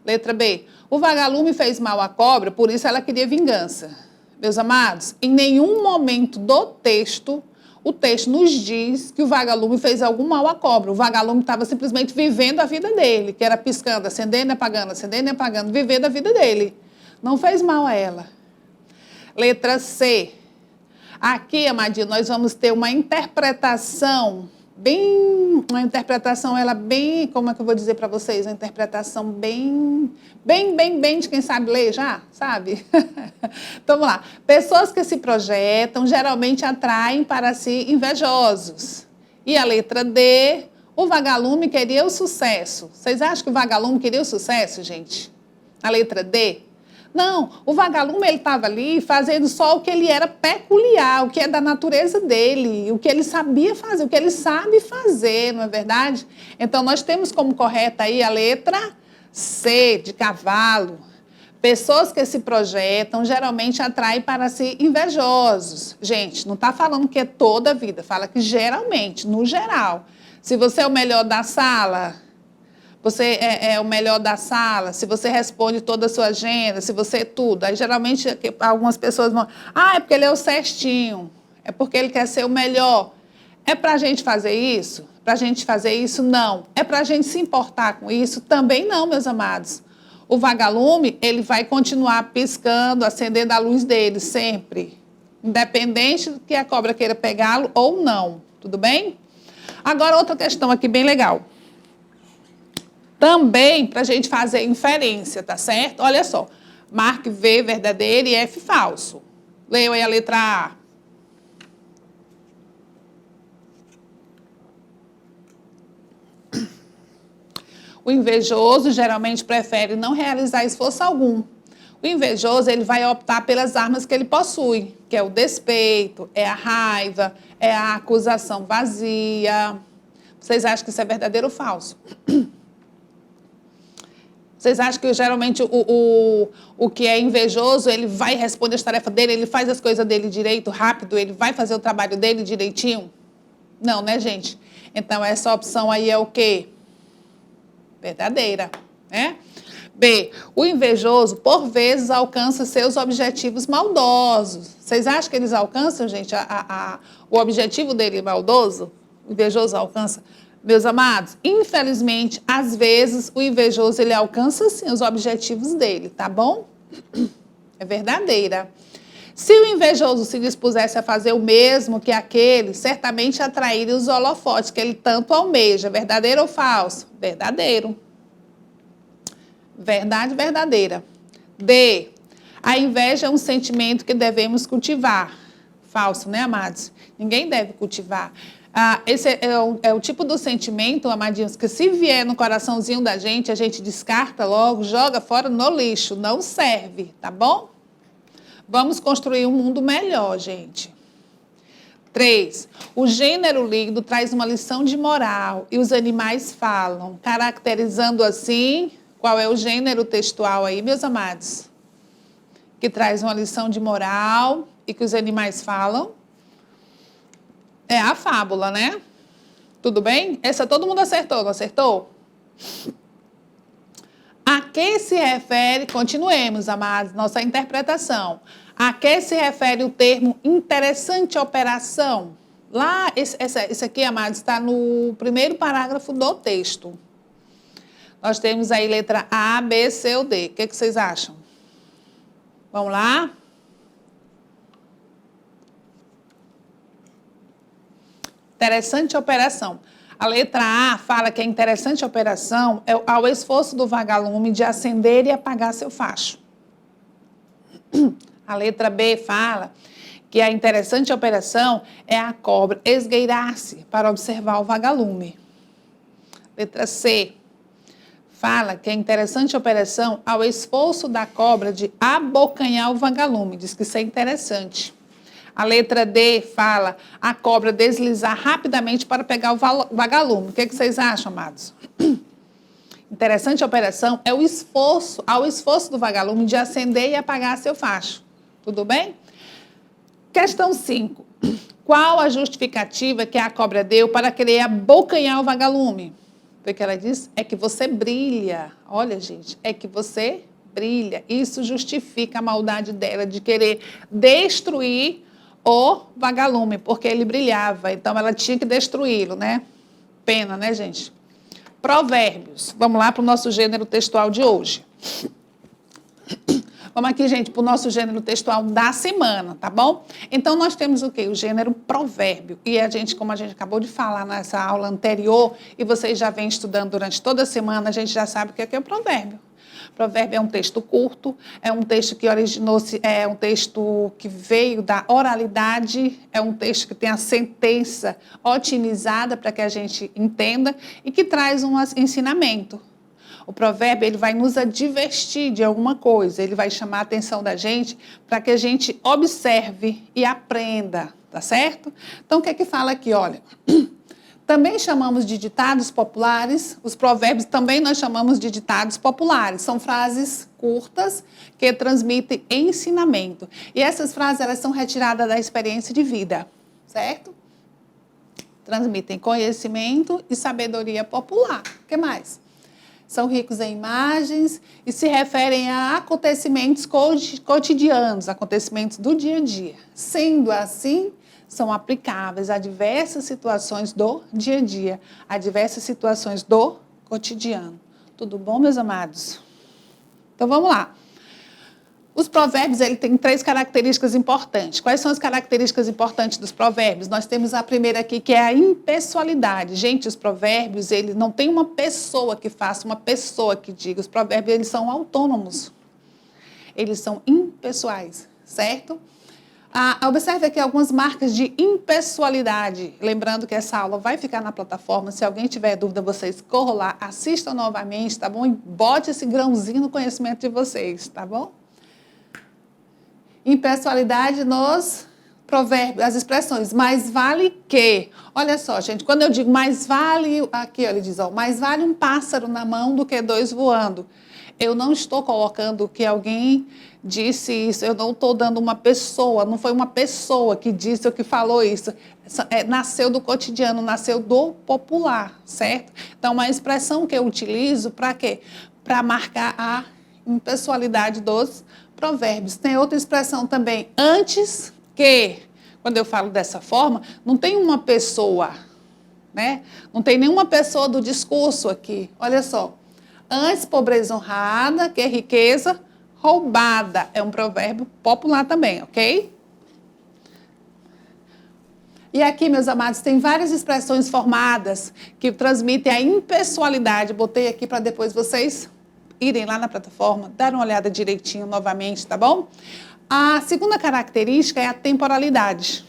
S1: Letra B. O vagalume fez mal à cobra, por isso ela queria vingança. Meus amados, em nenhum momento do texto, o texto nos diz que o vagalume fez algum mal à cobra. O vagalume estava simplesmente vivendo a vida dele, que era piscando, acendendo e apagando, vivendo a vida dele. Não fez mal a ela. Letra C. Aqui, amadinho, nós vamos ter uma interpretação como é que eu vou dizer para vocês? Uma interpretação bem de quem sabe ler já, sabe? Então, vamos lá. Pessoas que se projetam geralmente atraem para si invejosos. E a letra D, o vagalume queria o sucesso. Vocês acham que o vagalume queria o sucesso, gente? A letra D? Não, o vagalume ele estava ali fazendo só o que ele era peculiar, o que é da natureza dele, o que ele sabia fazer, o que ele sabe fazer, não é verdade? Então, nós temos como correta aí a letra C, de cavalo. Pessoas que se projetam geralmente atraem para si invejosos. Gente, não está falando que é toda a vida, fala que geralmente, no geral. Se você é o melhor da sala... Você é o melhor da sala, se você responde toda a sua agenda, se você é tudo. Aí, geralmente, algumas pessoas vão... é porque ele é o certinho, é porque ele quer ser o melhor. É para a gente fazer isso? Para a gente fazer isso, não. É para a gente se importar com isso? Também não, meus amados. O vagalume, ele vai continuar piscando, acendendo a luz dele, sempre. Independente de que a cobra queira pegá-lo ou não. Tudo bem? Agora, outra questão aqui bem legal. Também para a gente fazer inferência, tá certo? Olha só, marque V verdadeiro e F falso. Leiam aí a letra A. O invejoso geralmente prefere não realizar esforço algum. O invejoso ele vai optar pelas armas que ele possui, que é o despeito, é a raiva, é a acusação vazia. Vocês acham que isso é verdadeiro ou falso? Vocês acham que geralmente o que é invejoso, ele vai responder as tarefas dele, ele faz as coisas dele direito, rápido, ele vai fazer o trabalho dele direitinho? Não, né, gente? Então, essa opção aí é o quê? Verdadeira, né? B, o invejoso, por vezes, alcança seus objetivos maldosos. Vocês acham que eles alcançam, gente, o objetivo dele maldoso? O invejoso alcança... Meus amados, infelizmente, às vezes, o invejoso, ele alcança, sim, os objetivos dele, tá bom? É verdadeira. Se o invejoso se dispusesse a fazer o mesmo que aquele, certamente atrairia os holofotes que ele tanto almeja. Verdadeiro ou falso? Verdadeiro. Verdade, verdadeira. D. A inveja é um sentimento que devemos cultivar. Falso, né, amados? Ninguém deve cultivar. Esse é o tipo do sentimento, amadinhos, que se vier no coraçãozinho da gente, a gente descarta logo, joga fora no lixo, não serve, tá bom? Vamos construir um mundo melhor, gente. 3. O gênero líquido traz uma lição de moral e os animais falam, caracterizando assim, qual é o gênero textual aí, meus amados? Que traz uma lição de moral e que os animais falam. É a fábula, né? Tudo bem? Essa todo mundo acertou, não acertou? A que se refere, continuemos, amados, nossa interpretação. A que se refere o termo interessante operação? Lá, esse aqui, amados, está no primeiro parágrafo do texto. Nós temos aí letra A, B, C ou D. O que vocês acham? Vamos lá? Interessante operação. A letra A fala que a interessante operação é ao esforço do vagalume de acender e apagar seu facho. A letra B fala que a interessante operação é a cobra esgueirar-se para observar o vagalume. Letra C fala que a interessante operação é ao esforço da cobra de abocanhar o vagalume. Diz que isso é interessante. A letra D fala a cobra deslizar rapidamente para pegar o vagalume. O que vocês acham, amados? Interessante operação é ao esforço do vagalume de acender e apagar seu facho. Tudo bem? Questão 5. Qual a justificativa que a cobra deu para querer abocanhar o vagalume? O que ela diz? É que você brilha. Olha, gente, é que você brilha. Isso justifica a maldade dela de querer destruir o vagalume, porque ele brilhava, então ela tinha que destruí-lo, né? Pena, né, gente? Provérbios. Vamos lá para o nosso gênero textual de hoje. Vamos aqui, gente, para o nosso gênero textual da semana, tá bom? Então, nós temos o quê? O gênero provérbio. E a gente, como a gente acabou de falar nessa aula anterior, e vocês já vêm estudando durante toda a semana, a gente já sabe o que é o provérbio. Provérbio é um texto curto, é um texto que originou-se, é um texto que veio da oralidade, é um texto que tem a sentença otimizada para que a gente entenda e que traz um ensinamento. O provérbio ele vai nos advertir de alguma coisa, ele vai chamar a atenção da gente para que a gente observe e aprenda, tá certo? Então, o que é que fala aqui? Olha, também chamamos de ditados populares, os provérbios também nós chamamos de ditados populares. São frases curtas que transmitem ensinamento. E essas frases elas são retiradas da experiência de vida, certo? Transmitem conhecimento e sabedoria popular. O que mais? São ricos em imagens e se referem a acontecimentos cotidianos, acontecimentos do dia a dia. Sendo assim, são aplicáveis a diversas situações do dia a dia, a diversas situações do cotidiano. Tudo bom, meus amados? Então, vamos lá. Os provérbios, ele tem 3 características importantes. Quais são as características importantes dos provérbios? Nós temos a primeira aqui, que é a impessoalidade. Gente, os provérbios, ele não tem uma pessoa que faça, uma pessoa que diga. Os provérbios, eles são autônomos. Eles são impessoais, certo? Observe aqui algumas marcas de impessoalidade. Lembrando que essa aula vai ficar na plataforma. Se alguém tiver dúvida, vocês corram lá, assistam novamente, tá bom? E bote esse grãozinho no conhecimento de vocês, tá bom? Impessoalidade nos provérbios, as expressões. Mais vale que. Olha só, gente, quando eu digo mais vale, aqui ó, ele diz, ó, mais vale um pássaro na mão do que 2 voando. Eu não estou colocando que alguém disse isso, eu não estou dando uma pessoa, não foi uma pessoa que disse ou que falou isso. Nasceu do cotidiano, nasceu do popular, certo? Então, uma expressão que eu utilizo para quê? Para marcar a impessoalidade dos provérbios. Tem outra expressão também, antes que, quando eu falo dessa forma, não tem uma pessoa, né? Não tem nenhuma pessoa do discurso aqui. Olha só. Antes, pobreza honrada, que riqueza roubada. É um provérbio popular também, ok? E aqui, meus amados, tem várias expressões formadas que transmitem a impessoalidade. Botei aqui para depois vocês irem lá na plataforma, dar uma olhada direitinho novamente, tá bom? A segunda característica é a temporalidade.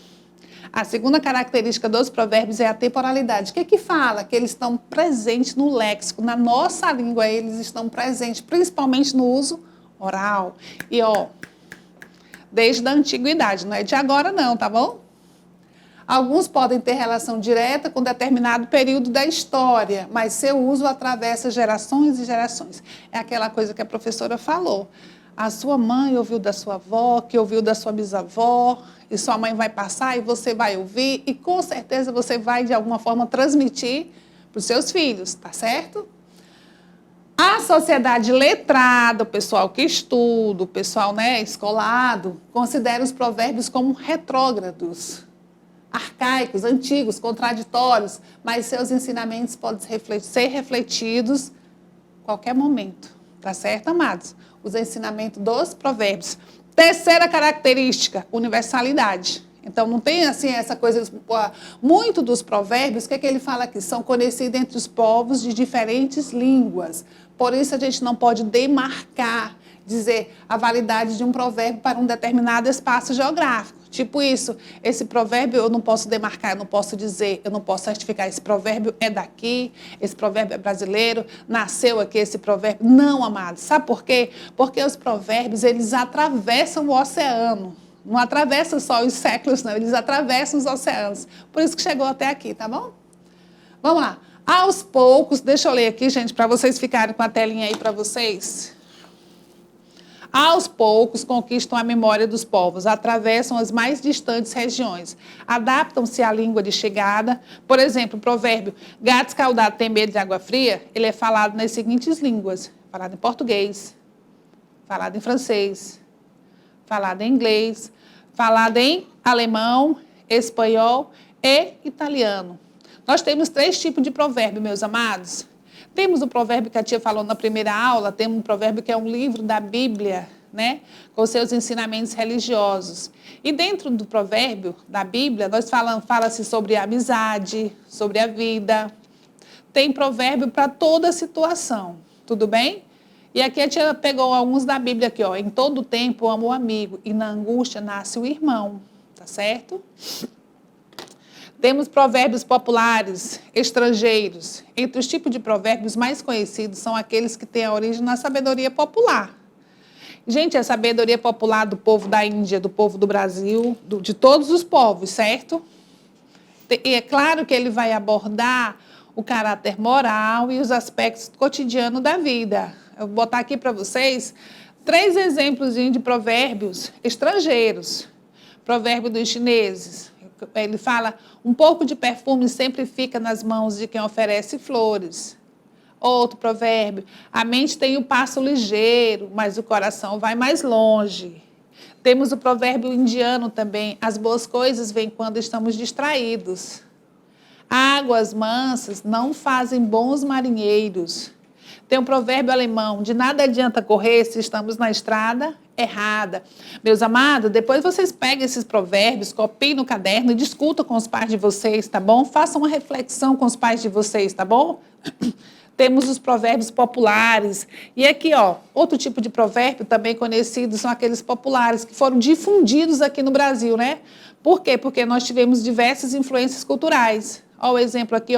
S1: A segunda característica dos provérbios é a temporalidade. O que fala? Que eles estão presentes no léxico, na nossa língua, eles estão presentes, principalmente no uso oral. E, desde a antiguidade, não é de agora não, tá bom? Alguns podem ter relação direta com determinado período da história, mas seu uso atravessa gerações e gerações. É aquela coisa que a professora falou. A sua mãe ouviu da sua avó, que ouviu da sua bisavó, e sua mãe vai passar e você vai ouvir, e com certeza você vai, de alguma forma, transmitir para os seus filhos, tá certo? A sociedade letrada, o pessoal que estuda, o pessoal, escolado, considera os provérbios como retrógrados, arcaicos, antigos, contraditórios, mas seus ensinamentos podem ser refletidos a qualquer momento. Tá certo, amados? Os ensinamentos dos provérbios. Terceira característica, universalidade. Então, não tem assim essa coisa... Muito dos provérbios, o que ele fala aqui? São conhecidos entre os povos de diferentes línguas. Por isso, a gente não pode demarcar, dizer a validade de um provérbio para um determinado espaço geográfico. Tipo isso, esse provérbio eu não posso demarcar, eu não posso dizer, eu não posso certificar, esse provérbio é daqui, esse provérbio é brasileiro, nasceu aqui esse provérbio. Não, amados, sabe por quê? Porque os provérbios, eles atravessam o oceano. Não atravessam só os séculos, não, eles atravessam os oceanos. Por isso que chegou até aqui, tá bom? Vamos lá. Aos poucos, deixa eu ler aqui, gente, para vocês ficarem com a telinha aí para vocês. Aos poucos, conquistam a memória dos povos, atravessam as mais distantes regiões, adaptam-se à língua de chegada. Por exemplo, o provérbio gato escaldado tem medo de água fria, ele é falado nas seguintes línguas: falado em português, falado em francês, falado em inglês, falado em alemão, espanhol e italiano. Nós temos 3 tipos de provérbio, meus amados. Temos o provérbio que a tia falou na primeira aula, temos um provérbio que é um livro da Bíblia, com seus ensinamentos religiosos. E dentro do provérbio da Bíblia, fala-se sobre a amizade, sobre a vida. Tem provérbio para toda situação, tudo bem? E aqui a tia pegou alguns da Bíblia aqui, em todo tempo amo o amigo, e na angústia nasce o irmão, tá certo? Temos provérbios populares, estrangeiros. Entre os tipos de provérbios mais conhecidos são aqueles que têm a origem na sabedoria popular. Gente, a sabedoria popular do povo da Índia, do povo do Brasil, de todos os povos, certo? E é claro que ele vai abordar o caráter moral e os aspectos cotidianos da vida. Eu vou botar aqui para vocês 3 exemplos de provérbios estrangeiros. Provérbio dos chineses. Ele fala, um pouco de perfume sempre fica nas mãos de quem oferece flores. Outro provérbio, a mente tem o passo ligeiro, mas o coração vai mais longe. Temos o provérbio indiano também, as boas coisas vêm quando estamos distraídos. Águas mansas não fazem bons marinheiros. Tem um provérbio alemão, de nada adianta correr se estamos na estrada errada. Meus amados, depois vocês peguem esses provérbios, copiem no caderno e discutam com os pais de vocês, tá bom? Façam uma reflexão com os pais de vocês, tá bom? Temos os provérbios populares. E aqui, outro tipo de provérbio também conhecido são aqueles populares que foram difundidos aqui no Brasil, Por quê? Porque nós tivemos diversas influências culturais. Olha o exemplo aqui,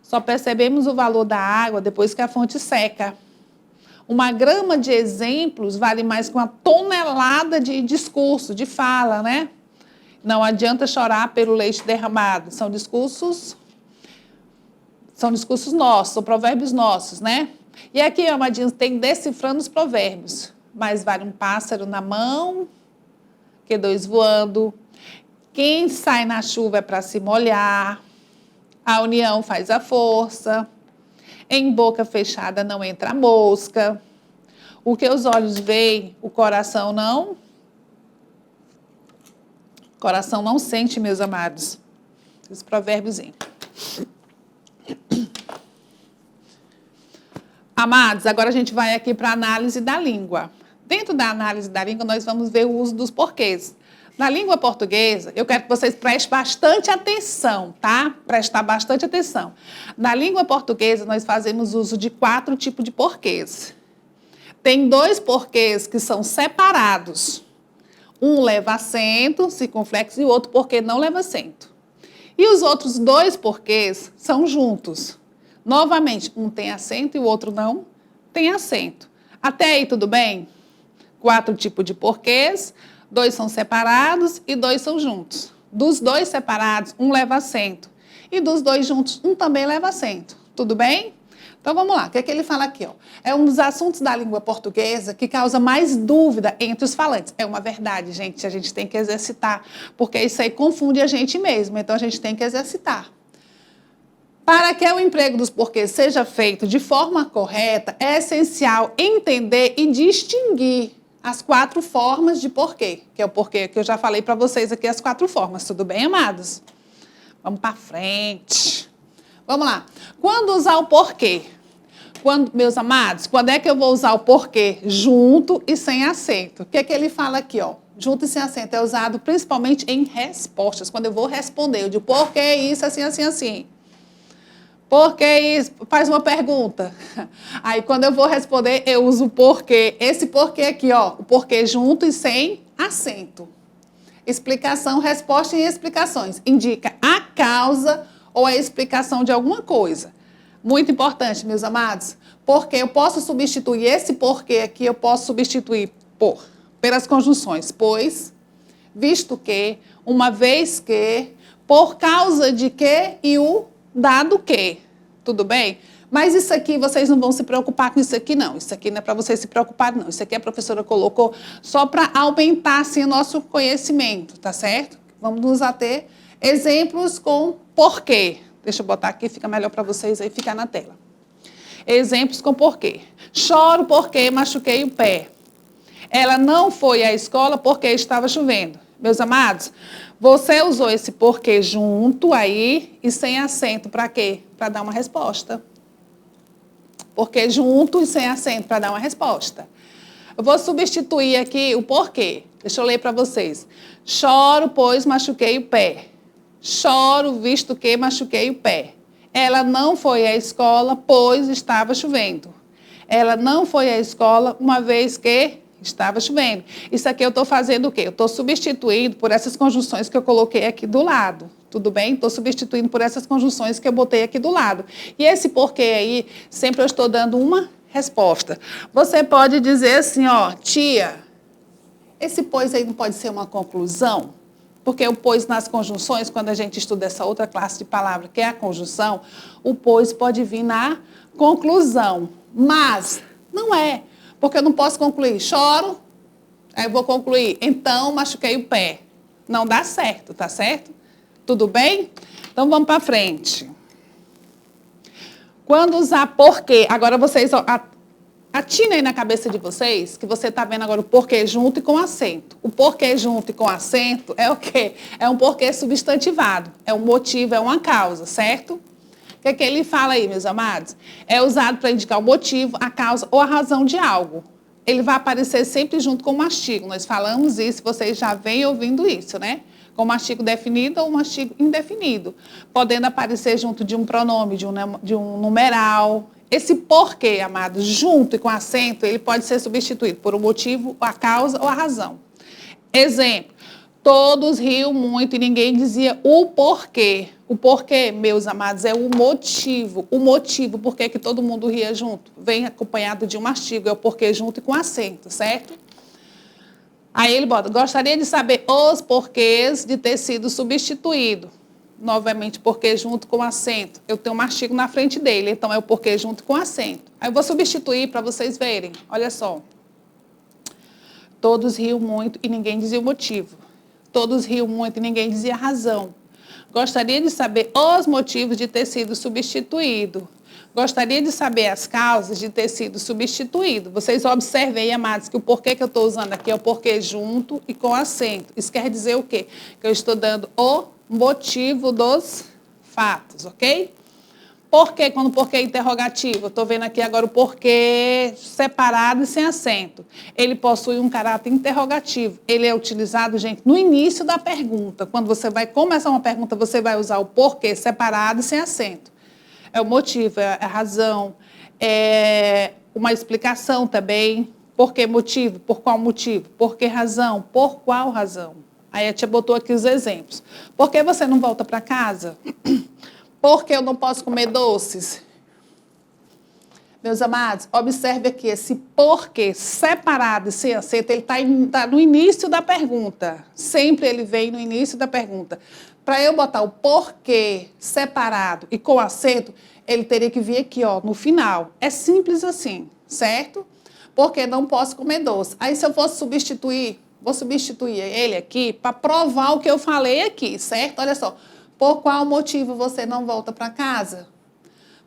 S1: Só percebemos o valor da água depois que a fonte seca. Uma grama de exemplos vale mais que uma tonelada de discurso, de fala, Não adianta chorar pelo leite derramado. São discursos nossos, são provérbios nossos, E aqui, amadinhos, tem decifrando os provérbios. Mais vale um pássaro na mão que 2 voando. Quem sai na chuva é para se molhar. A união faz a força. Em boca fechada não entra mosca. O que os olhos veem, o coração não. O coração não sente, meus amados. Esse provérbiozinho. Amados, agora a gente vai aqui para a análise da língua. Dentro da análise da língua, nós vamos ver o uso dos porquês. Na língua portuguesa, eu quero que vocês prestem bastante atenção, tá? Prestar bastante atenção. Na língua portuguesa, nós fazemos uso de 4 tipos de porquês. Tem dois porquês que são separados. Um leva acento, circunflexo, e o outro porquê não leva acento. E os outros dois porquês são juntos. Novamente, um tem acento e o outro não tem acento. Até aí, tudo bem? 4 tipos de porquês, 2 são separados e 2 são juntos. Dos 2 separados, um leva acento. E dos 2 juntos, um também leva acento. Tudo bem? Então, vamos lá. O que é que ele fala aqui? Ó? É um dos assuntos da língua portuguesa que causa mais dúvida entre os falantes. É uma verdade, gente. A gente tem que exercitar, porque isso aí confunde a gente mesmo. Então, a gente tem que exercitar. Para que o emprego dos porquês seja feito de forma correta, é essencial entender e distinguir as 4 formas de porquê, que é o porquê que eu já falei para vocês aqui, as 4 formas. Tudo bem, amados? Vamos para frente. Vamos lá. Quando usar o porquê? Meus amados, quando é que eu vou usar o porquê? Junto e sem acento. O que é que ele fala aqui, ó? Junto e sem acento é usado principalmente em respostas. Quando eu vou responder, eu digo porquê isso, assim, assim, assim. Porquê isso? Faz uma pergunta. Aí, quando eu vou responder, eu uso o porquê. Esse porquê aqui, ó, o porquê junto e sem acento. Explicação, resposta e explicações. Indica a causa ou a explicação de alguma coisa. Muito importante, meus amados, porque eu posso substituir esse porquê aqui, eu posso substituir pelas conjunções pois, visto que, uma vez que, por causa de que e o dado que. Tudo bem? Mas isso aqui, vocês não vão se preocupar com isso aqui, não. Isso aqui não é para vocês se preocuparem, não. Isso aqui a professora colocou só para aumentar, assim, o nosso conhecimento, tá certo? Vamos nos ater exemplos com porquê. Deixa eu botar aqui, fica melhor para vocês aí, ficar na tela. Exemplos com porquê. Choro porque machuquei o pé. Ela não foi à escola porque estava chovendo. Meus amados, você usou esse porquê junto aí e sem acento para quê? Para dar uma resposta. Porquê junto e sem acento para dar uma resposta. Eu vou substituir aqui o porquê. Deixa eu ler para vocês. Choro, pois machuquei o pé. Choro, visto que machuquei o pé. Ela não foi à escola, pois estava chovendo. Ela não foi à escola, uma vez que estava chovendo. Isso aqui eu estou fazendo o quê? Eu estou substituindo por essas conjunções que eu coloquei aqui do lado. Tudo bem? Estou substituindo por essas conjunções que eu botei aqui do lado. E esse porquê aí, sempre eu estou dando uma resposta. Você pode dizer assim, ó, tia, esse pois aí não pode ser uma conclusão? Porque o pois nas conjunções, quando a gente estuda essa outra classe de palavra, que é a conjunção, o pois pode vir na conclusão. Mas não é, porque eu não posso concluir. Choro, aí eu vou concluir. Então, machuquei o pé. Não dá certo, tá certo? Tudo bem? Então, vamos para frente. Quando usar porquê, agora vocês... Atinem aí na cabeça de vocês que você está vendo agora o porquê junto e com acento. O porquê junto e com acento é o quê? É um porquê substantivado. É um motivo, é uma causa, certo? O que é que ele fala aí, meus amados? É usado para indicar o motivo, a causa ou a razão de algo. Ele vai aparecer sempre junto com o mastigo. Nós falamos isso, vocês já vêm ouvindo isso, né? Com mastigo definido ou mastigo indefinido. Podendo aparecer junto de um pronome, de um numeral. Esse porquê, amados, junto e com acento, ele pode ser substituído por um motivo, a causa ou a razão. Exemplo, todos riam muito e ninguém dizia o porquê. O porquê, meus amados, é o motivo. O motivo por que todo mundo ria junto. Vem acompanhado de um mastigo, é o porquê junto e com acento, certo? Aí ele bota, gostaria de saber os porquês de ter sido substituído. Novamente, porquê junto com acento. Eu tenho um mastigo na frente dele, então é o porquê junto com acento. Aí eu vou substituir para vocês verem. Olha só. Todos riam muito e ninguém dizia o motivo. Todos riam muito e ninguém dizia a razão. Gostaria de saber os motivos de ter sido substituído. Gostaria de saber as causas de ter sido substituído. Vocês observem, amados, que o porquê que eu estou usando aqui é o porquê junto e com acento. Isso quer dizer o quê? Que eu estou dando o motivo dos fatos, ok? Porquê, quando o porquê é interrogativo, eu estou vendo aqui agora o porquê separado e sem acento. Ele possui um caráter interrogativo. Ele é utilizado, gente, no início da pergunta. Quando você vai começar uma pergunta, você vai usar o porquê separado e sem acento. É o motivo, é a razão, é uma explicação também. Por que motivo? Por qual motivo? Por que razão? Por qual razão? Aí a tia botou aqui os exemplos. Por que você não volta para casa? Por que eu não posso comer doces? Meus amados, observe aqui, esse porquê separado e sem acento, ele tá no início da pergunta. Sempre ele vem no início da pergunta. Para eu botar o porquê separado e com acento, ele teria que vir aqui, ó, no final. É simples assim, certo? Porque não posso comer doce. Aí, se eu fosse substituir, vou substituir ele aqui para provar o que eu falei aqui, certo? Olha só. Por qual motivo você não volta para casa?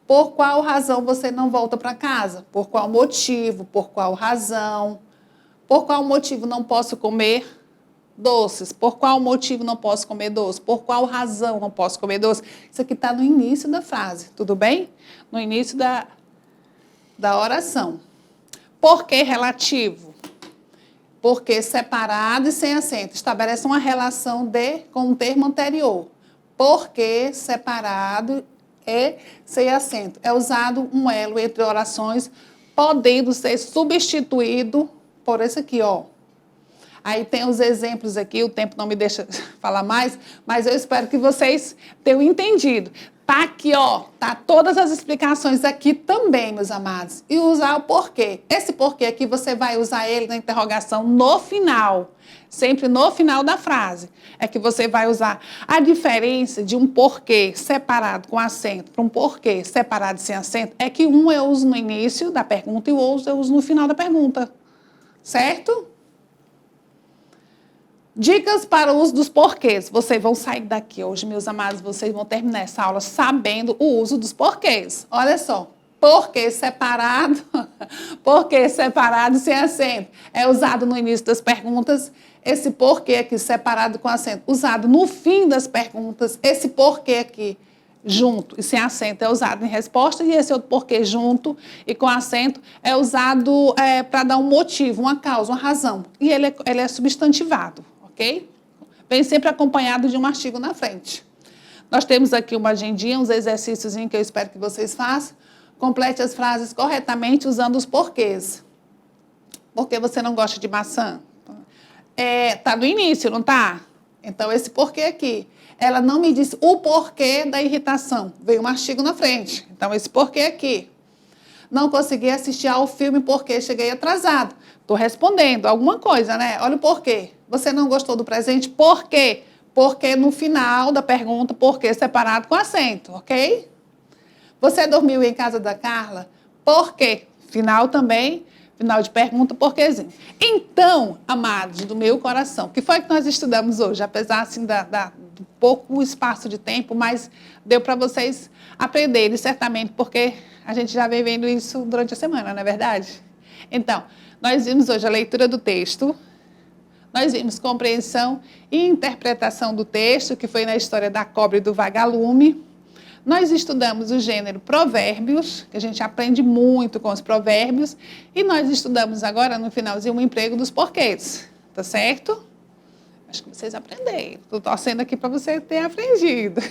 S1: Por qual razão você não volta para casa? Por qual motivo? Por qual razão? Por qual motivo não posso comer doces? Por qual motivo não posso comer doce? Por qual razão não posso comer doce? Isso aqui está no início da frase, tudo bem? No início da oração. Por que relativo? Porque separado e sem acento. Estabelece uma relação com o termo anterior. Porque separado e sem acento. É usado um elo entre orações, podendo ser substituído por esse aqui, ó. Aí tem os exemplos aqui, o tempo não me deixa falar mais, mas eu espero que vocês tenham entendido. Tá aqui, ó, tá todas as explicações aqui também, meus amados. E usar o porquê. Esse porquê aqui você vai usar ele na interrogação no final. Sempre no final da frase. É que você vai usar a diferença de um porquê separado com acento para um porquê separado sem acento. É que um eu uso no início da pergunta e o outro eu uso no final da pergunta. Certo? Dicas para o uso dos porquês. Vocês vão sair daqui hoje, meus amados, vocês vão terminar essa aula sabendo o uso dos porquês. Olha só, porquê separado, porquê separado sem acento. É usado no início das perguntas, esse porquê aqui separado com acento. Usado no fim das perguntas, esse porquê aqui junto e sem acento é usado em resposta, e esse outro porquê junto e com acento é usado para dar um motivo, uma causa, uma razão. E ele é substantivado. Ok? Vem sempre acompanhado de um artigo na frente. Nós temos aqui uma agendinha, uns exercícios que eu espero que vocês façam. Complete as frases corretamente usando os porquês. Por que você não gosta de maçã? Tá no início, não tá? Então, esse porquê aqui. Ela não me disse o porquê da irritação. Veio um artigo na frente. Então, esse porquê aqui. Não consegui assistir ao filme porque cheguei atrasado. Estou respondendo alguma coisa, né? Olha o porquê. Você não gostou do presente? Por quê? Porque no final da pergunta, por quê separado com acento, ok? Você dormiu em casa da Carla? Por quê? Final também, final de pergunta, porquêzinho. Então, amados do meu coração, o que foi que nós estudamos hoje? Apesar assim, do pouco espaço de tempo, mas deu para vocês aprenderem, certamente, porque a gente já vem vendo isso durante a semana, não é verdade? Então, nós vimos hoje a leitura do texto, nós vimos compreensão e interpretação do texto, que foi na história da cobra e do vagalume. Nós estudamos o gênero provérbios, que a gente aprende muito com os provérbios, e nós estudamos agora, no finalzinho, o emprego dos porquês, tá certo? Acho que vocês aprenderam. Estou torcendo aqui para você ter aprendido.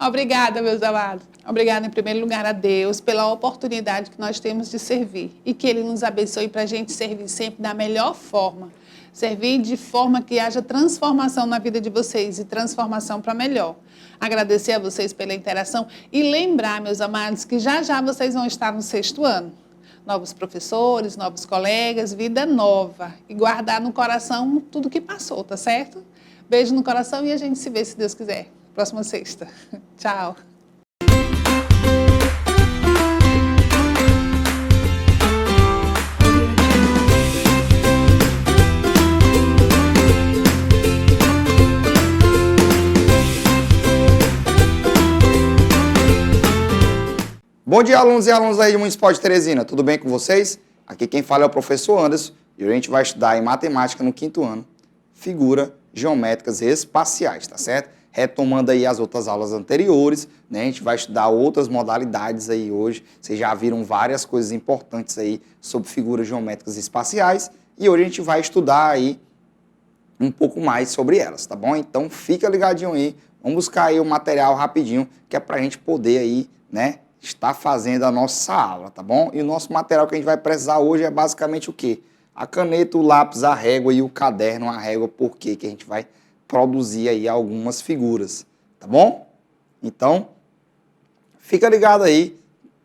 S1: Obrigada, meus amados. Obrigada, em primeiro lugar, a Deus pela oportunidade que nós temos de servir e que Ele nos abençoe para a gente servir sempre da melhor forma. Servir de forma que haja transformação na vida de vocês e transformação para melhor. Agradecer a vocês pela interação e lembrar, meus amados, que já já vocês vão estar no 6º ano. Novos professores, novos colegas, vida nova. E guardar no coração tudo que passou, tá certo? Beijo no coração e a gente se vê, se Deus quiser. Próxima sexta. Tchau.
S2: Bom dia, alunos e alunas aí do Municipal de Teresina. Tudo bem com vocês? Aqui quem fala é o professor Anderson e a gente vai estudar em matemática no 5º ano, figuras geométricas e espaciais, tá certo? Retomando aí as outras aulas anteriores, né? A gente vai estudar outras modalidades aí hoje. Vocês já viram várias coisas importantes aí sobre figuras geométricas e espaciais e hoje a gente vai estudar aí um pouco mais sobre elas, tá bom? Então fica ligadinho aí, vamos buscar aí o material rapidinho que é pra gente poder aí, né? está fazendo a nossa aula, tá bom? E o nosso material que a gente vai precisar hoje é basicamente o quê? A caneta, o lápis, a régua e o caderno, a régua, por quê? Que a gente vai produzir aí algumas figuras, tá bom? Então, fica ligado aí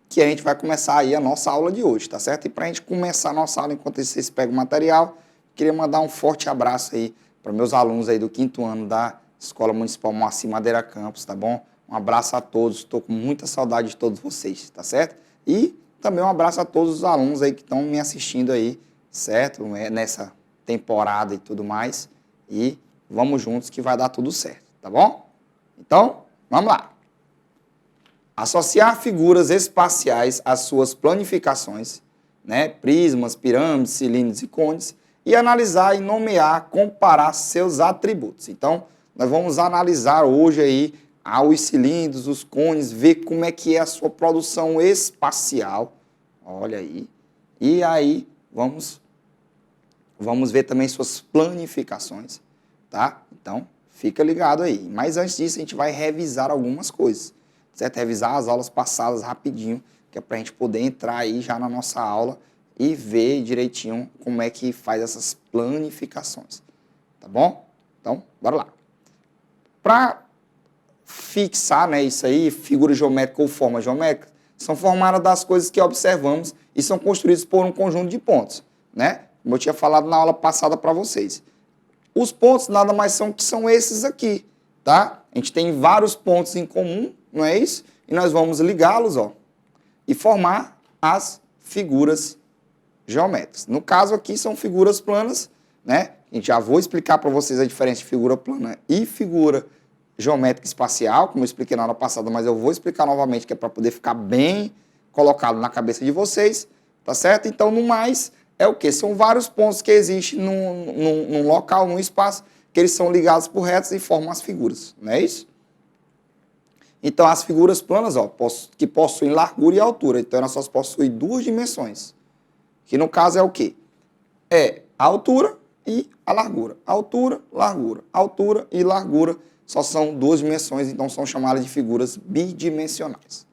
S2: que a gente vai começar aí a nossa aula de hoje, tá certo? E para a gente começar a nossa aula, enquanto vocês pegam o material, queria mandar um forte abraço aí para meus alunos aí do 5º ano da Escola Municipal Moacir Madeira Campos, tá bom? Um abraço a todos, estou com muita saudade de todos vocês, tá certo? E também um abraço a todos os alunos aí que estão me assistindo aí, certo? Nessa temporada e tudo mais. E vamos juntos que vai dar tudo certo, tá bom? Então, vamos lá. Associar figuras espaciais às suas planificações, né? Prismas, pirâmides, cilindros e cones, e analisar e nomear, comparar seus atributos. Então, nós vamos analisar hoje aí os cilindros, os cones, ver como é que é a sua produção espacial. Olha aí. E aí, vamos ver também suas planificações, tá? Então, fica ligado aí. Mas antes disso, a gente vai revisar algumas coisas, certo? Revisar as aulas passadas rapidinho, que é para a gente poder entrar aí já na nossa aula e ver direitinho como é que faz essas planificações, tá bom? Então, bora lá. Para fixar, né, isso aí, figura geométrica ou forma geométrica, são formadas das coisas que observamos e são construídas por um conjunto de pontos, né? Como eu tinha falado na aula passada para vocês. Os pontos nada mais são que são esses aqui, tá? A gente tem vários pontos em comum, não é isso? E nós vamos ligá-los, ó, e formar as figuras geométricas. No caso aqui são figuras planas, né? A gente já vou explicar para vocês a diferença de figura plana e figura geométrica espacial, como eu expliquei na aula passada, mas eu vou explicar novamente, que é para poder ficar bem colocado na cabeça de vocês, tá certo? Então, no mais, é o quê? São vários pontos que existem num local, num espaço, que eles são ligados por retas e formam as figuras, não é isso? Então, as figuras planas, ó, que possuem largura e altura, então elas só possuem duas dimensões, que no caso é o quê? É a altura e a largura. Altura, altura e largura só são duas dimensões, então são chamadas de figuras bidimensionais,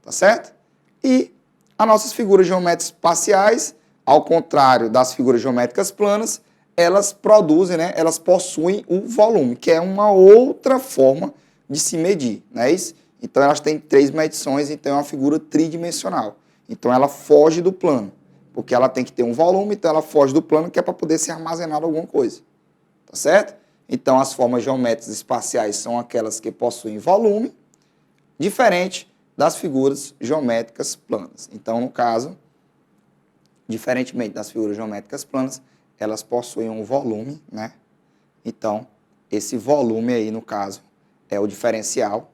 S2: tá certo? E as nossas figuras geométricas espaciais, ao contrário das figuras geométricas planas, elas produzem, né, elas possuem o volume, que é uma outra forma de se medir, não é isso? Então elas têm 3 medições, então é uma figura tridimensional. Então ela foge do plano, porque ela tem que ter um volume, então ela foge do plano, que é para poder ser armazenado alguma coisa, tá certo? Então as formas geométricas espaciais são aquelas que possuem volume, diferente das figuras geométricas planas. Então, no caso, diferentemente das figuras geométricas planas, elas possuem um volume, né? Então, esse volume aí, no caso, é o diferencial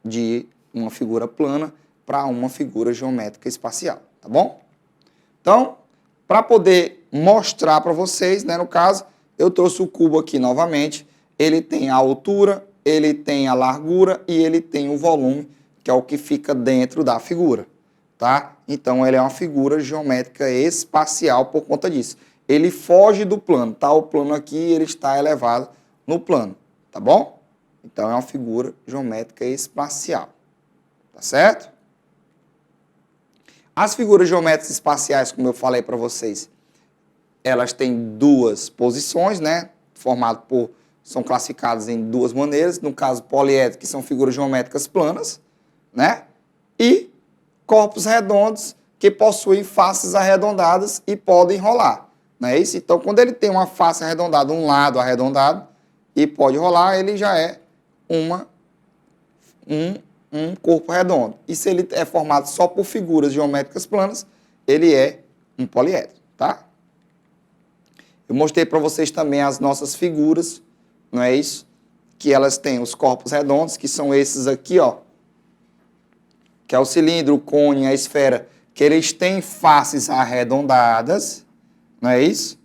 S2: de uma figura plana para uma figura geométrica espacial, tá bom? Então, para poder mostrar para vocês, né, no caso, eu trouxe o cubo aqui novamente, ele tem a altura, ele tem a largura e ele tem o volume, que é o que fica dentro da figura, tá? Então, ele é uma figura geométrica espacial por conta disso. Ele foge do plano, tá? O plano aqui, ele está elevado no plano, tá bom? Então, é uma figura geométrica espacial, tá certo? As figuras geométricas espaciais, como eu falei para vocês, elas têm duas posições, né? São classificadas em duas maneiras. No caso, poliedro, que são figuras geométricas planas, né? E corpos redondos, que possuem faces arredondadas e podem rolar, não é isso? Então, quando ele tem uma face arredondada, um lado arredondado e pode rolar, ele já é um corpo redondo. E se ele é formado só por figuras geométricas planas, ele é um poliedro, tá? Eu mostrei para vocês também as nossas figuras, não é isso? Que elas têm os corpos redondos, que são esses aqui, ó. Que é o cilindro, o cone, a esfera, que eles têm faces arredondadas, não é isso?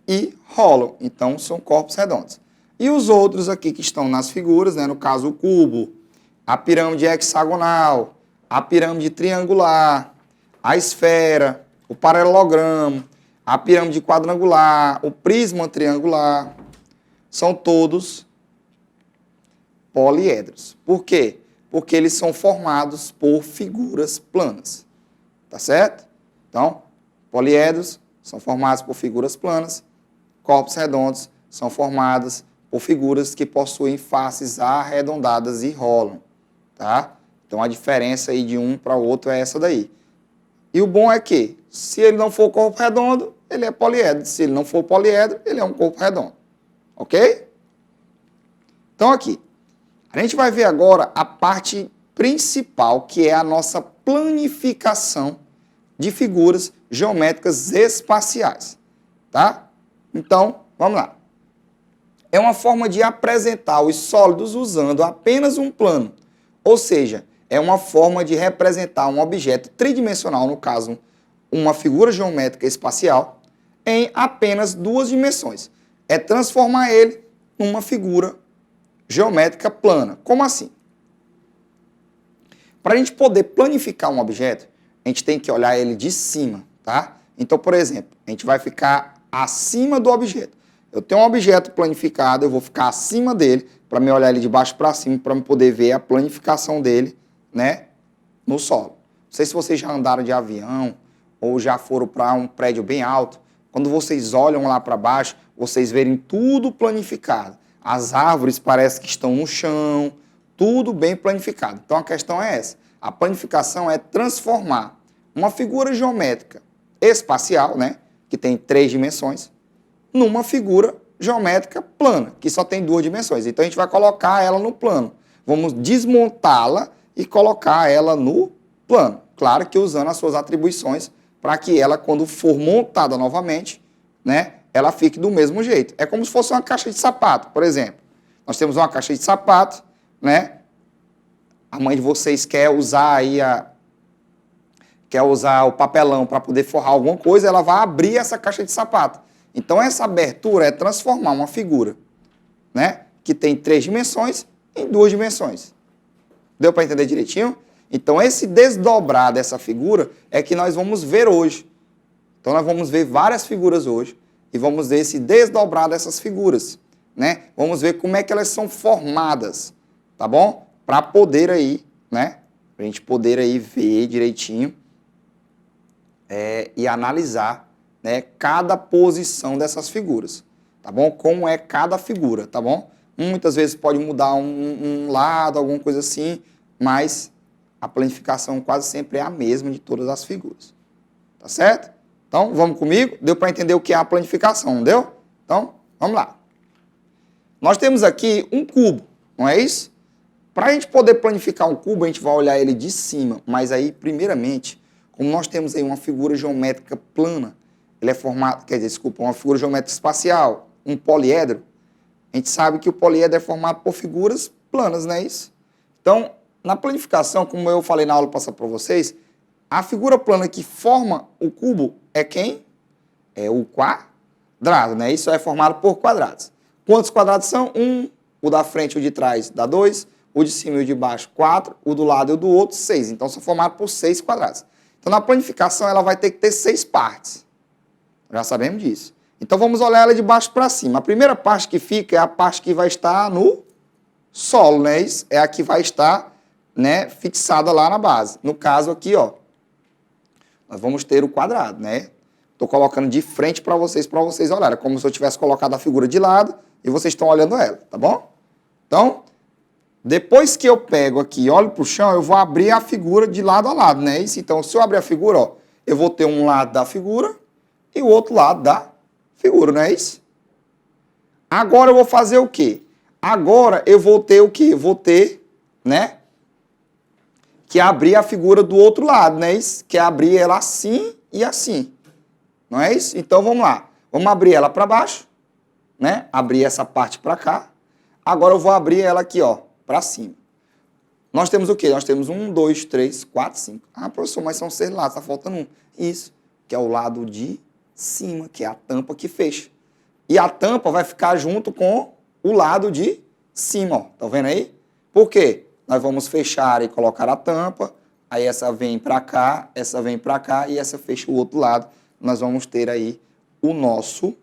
S2: E rolam, então são corpos redondos. E os outros aqui que estão nas figuras, né? No caso o cubo, a pirâmide hexagonal, a pirâmide triangular, a esfera, o paralelogramo, a pirâmide quadrangular, o prisma triangular, são todos poliedros. Por quê? Porque eles são formados por figuras planas. Tá certo? Então, poliedros são formados por figuras planas, corpos redondos são formados por figuras que possuem faces arredondadas e rolam. Tá? Então, a diferença aí de um para o outro é essa daí. E o bom é que, se ele não for corpo redondo, ele é poliedro. Se ele não for poliedro, ele é um corpo redondo. Ok? Então, aqui, a gente vai ver agora a parte principal, que é a nossa planificação de figuras geométricas espaciais. Tá? Então, vamos lá. É uma forma de apresentar os sólidos usando apenas um plano. Ou seja, é uma forma de representar um objeto tridimensional, no caso, uma figura geométrica espacial, em apenas duas dimensões. É transformar ele numa figura geométrica plana. Como assim? Para a gente poder planificar um objeto, a gente tem que olhar ele de cima, tá? Então, por exemplo, a gente vai ficar acima do objeto. Eu tenho um objeto planificado, eu vou ficar acima dele para me olhar ele de baixo para cima, para me poder ver a planificação dele, né, no solo. Não sei se vocês já andaram de avião ou já foram para um prédio bem alto. Quando vocês olham lá para baixo, vocês verem tudo planificado. As árvores parecem que estão no chão, tudo bem planificado. Então a questão é essa. A planificação é transformar uma figura geométrica espacial, né, que tem 3 dimensões, numa figura geométrica plana, que só tem 2 dimensões. Então a gente vai colocar ela no plano. Vamos desmontá-la e colocar ela no plano. Claro que usando as suas atribuições para que ela, quando for montada novamente, né, ela fique do mesmo jeito. É como se fosse uma caixa de sapato, por exemplo. Nós temos uma caixa de sapato, né? A mãe de vocês quer usar aí o papelão para poder forrar alguma coisa, ela vai abrir essa caixa de sapato. Então essa abertura é transformar uma figura, né, que tem 3 dimensões em 2 dimensões. Deu para entender direitinho? Então esse desdobrar dessa figura é que nós vamos ver hoje. Então nós vamos ver várias figuras hoje e vamos ver esse desdobrar dessas figuras, né? Vamos ver como é que elas são formadas, tá bom? Para poder aí, né, pra gente poder aí ver direitinho e analisar, né, cada posição dessas figuras, tá bom? Como é cada figura, tá bom? Muitas vezes pode mudar um lado, alguma coisa assim, mas a planificação quase sempre é a mesma de todas as figuras, tá certo? Então, vamos comigo? Deu para entender o que é a planificação, não deu? Então, vamos lá. Nós temos aqui um cubo, não é isso? Para a gente poder planificar um cubo, a gente vai olhar ele de cima, mas aí, primeiramente, como nós temos aí uma figura geométrica plana, ele é formado, quer dizer, desculpa, uma figura geométrica espacial, um poliedro, a gente sabe que o poliedro é formado por figuras planas, não é isso? Então, na planificação, como eu falei na aula passada para vocês, a figura plana que forma o cubo é quem? É o quadrado, né? Isso é formado por quadrados. Quantos quadrados são? 1, o da frente e o de trás dá 2, o de cima e o de baixo 4, o do lado e o do outro 6. Então, são formados por 6 quadrados. Então, na planificação, ela vai ter que ter 6 partes. Já sabemos disso. Então, vamos olhar ela de baixo para cima. A primeira parte que fica é a parte que vai estar no solo, né? Isso é a que vai estar, né, fixada lá na base. No caso aqui, ó, nós vamos ter o quadrado, né? Estou colocando de frente para vocês olharem. É como se eu tivesse colocado a figura de lado e vocês estão olhando ela, tá bom? Então, depois que eu pego aqui e olho para o chão, eu vou abrir a figura de lado a lado, né? Isso, então, se eu abrir a figura, ó, eu vou ter um lado da figura e o outro lado da figura, não é isso? Agora eu vou fazer o quê? Agora eu vou ter o quê? Eu vou ter, né, que abrir a figura do outro lado, não é isso? Que é abrir ela assim e assim. Não é isso? Então vamos lá. Vamos abrir ela para baixo, né? Abrir essa parte para cá. Agora eu vou abrir ela aqui, ó, para cima. Nós temos o quê? Nós temos 1, 2, 3, 4, 5. Ah, professor, mas são 6 lados, tá faltando um. Isso, que é o lado de cima, que é a tampa que fecha. E a tampa vai ficar junto com o lado de cima, ó. Tá vendo aí? Por quê? Nós vamos fechar e colocar a tampa, aí essa vem para cá, essa vem para cá e essa fecha o outro lado. Nós vamos ter aí o nosso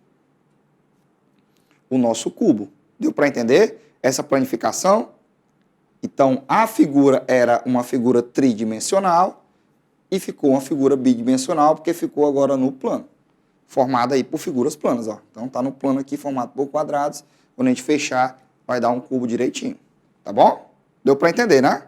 S2: cubo. Deu para entender essa planificação? Então, a figura era uma figura tridimensional e ficou uma figura bidimensional, porque ficou agora no plano, formada aí por figuras planas. Ó. Então, está no plano aqui, formado por quadrados. Quando a gente fechar, vai dar um cubo direitinho. Tá bom? Deu para entender, né?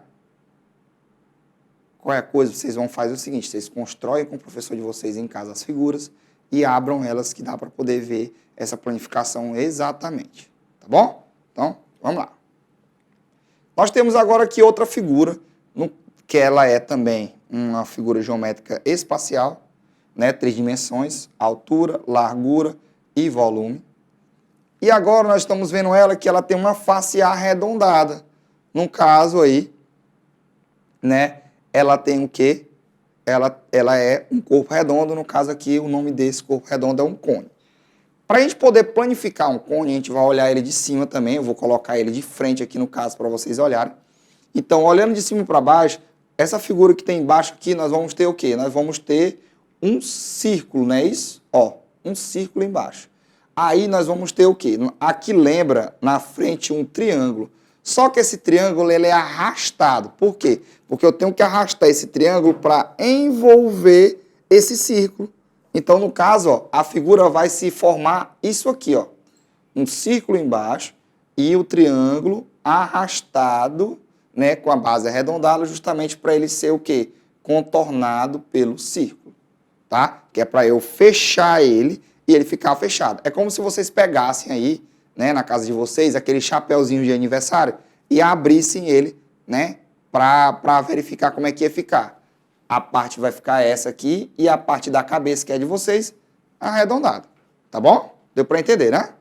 S2: Qualquer coisa, vocês vão fazer o seguinte, vocês constroem com o professor de vocês em casa as figuras e abram elas, que dá para poder ver essa planificação exatamente. Tá bom? Então, vamos lá. Nós temos agora aqui outra figura, que ela é também uma figura geométrica espacial, né? 3 dimensões, altura, largura e volume. E agora nós estamos vendo ela que ela tem uma face arredondada. No caso aí, né? Ela tem o quê? Ela é um corpo redondo, no caso aqui o nome desse corpo redondo é um cone. Para a gente poder planificar um cone, a gente vai olhar ele de cima também, eu vou colocar ele de frente aqui no caso para vocês olharem. Então, olhando de cima para baixo, essa figura que tem embaixo aqui, nós vamos ter o quê? Nós vamos ter um círculo, não é isso? Ó, um círculo embaixo. Aí nós vamos ter o quê? Aqui lembra na frente um triângulo. Só que esse triângulo ele é arrastado. Por quê? Porque eu tenho que arrastar esse triângulo para envolver esse círculo. Então, no caso, ó, a figura vai se formar isso aqui, ó. Um círculo embaixo e o triângulo arrastado, né, com a base arredondada, justamente para ele ser o quê? Contornado pelo círculo, tá? Que é para eu fechar ele e ele ficar fechado. É como se vocês pegassem aí, né, na casa de vocês, aquele chapeuzinho de aniversário e abrissem ele, né, para verificar como é que ia ficar. A parte vai ficar essa aqui e a parte da cabeça, que é de vocês, arredondada. Tá bom? Deu para entender, né?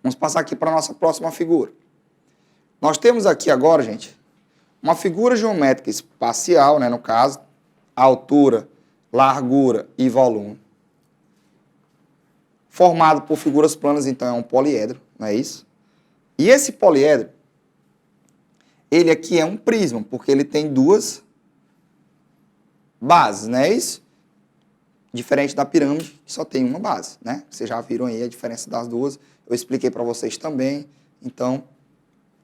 S2: Vamos passar aqui para a nossa próxima figura. Nós temos aqui agora, gente, uma figura geométrica espacial, né, no caso, altura, largura e volume. Formado por figuras planas, então é um poliedro, não é isso? E esse poliedro, ele aqui é um prisma, porque ele tem duas bases, não é isso? Diferente da pirâmide, que só tem uma base, né? Vocês já viram aí a diferença das duas, eu expliquei para vocês também, então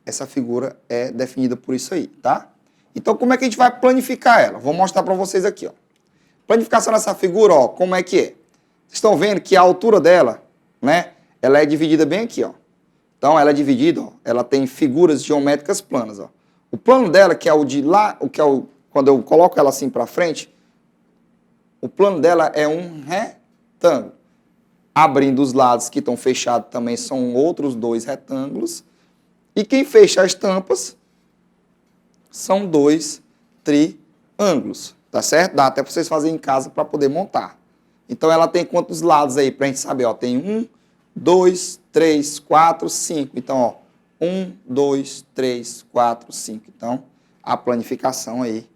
S2: essa figura é definida por isso aí, tá? Então como é que a gente vai planificar ela? Vou mostrar para vocês aqui, ó. Planificação dessa figura, ó, como é que é? Vocês estão vendo que a altura dela, né, ela é dividida bem aqui, ó. Então, ela é dividida, ó, ela tem figuras geométricas planas, ó. O plano dela, que é o de lá, quando eu coloco ela assim para frente, o plano dela é um retângulo. Abrindo os lados que estão fechados também são outros 2 retângulos. E quem fecha as tampas são 2 triângulos, tá certo? Dá até para vocês fazerem em casa para poder montar. Então, ela tem quantos lados aí para a gente saber? Ó, tem 1, 2, 3, 4, 5. Então, ó, 1, 2, 3, 4, 5. Então, a planificação aí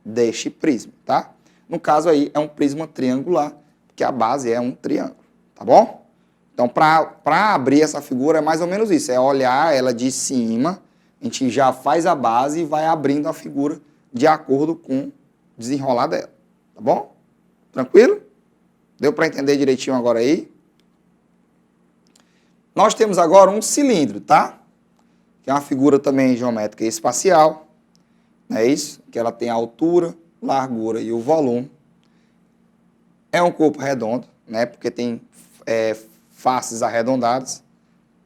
S2: deste prisma, tá? No caso aí, é um prisma triangular, porque a base é um triângulo, tá bom? Então, para abrir essa figura é mais ou menos isso. É olhar ela de cima, a gente já faz a base e vai abrindo a figura de acordo com o desenrolar dela, tá bom? Tranquilo? Deu para entender direitinho agora aí? Nós temos agora um cilindro, tá? Que é uma figura também geométrica espacial. Não é isso? Que ela tem a altura, largura e o volume. É um corpo redondo, né? Porque tem faces arredondadas.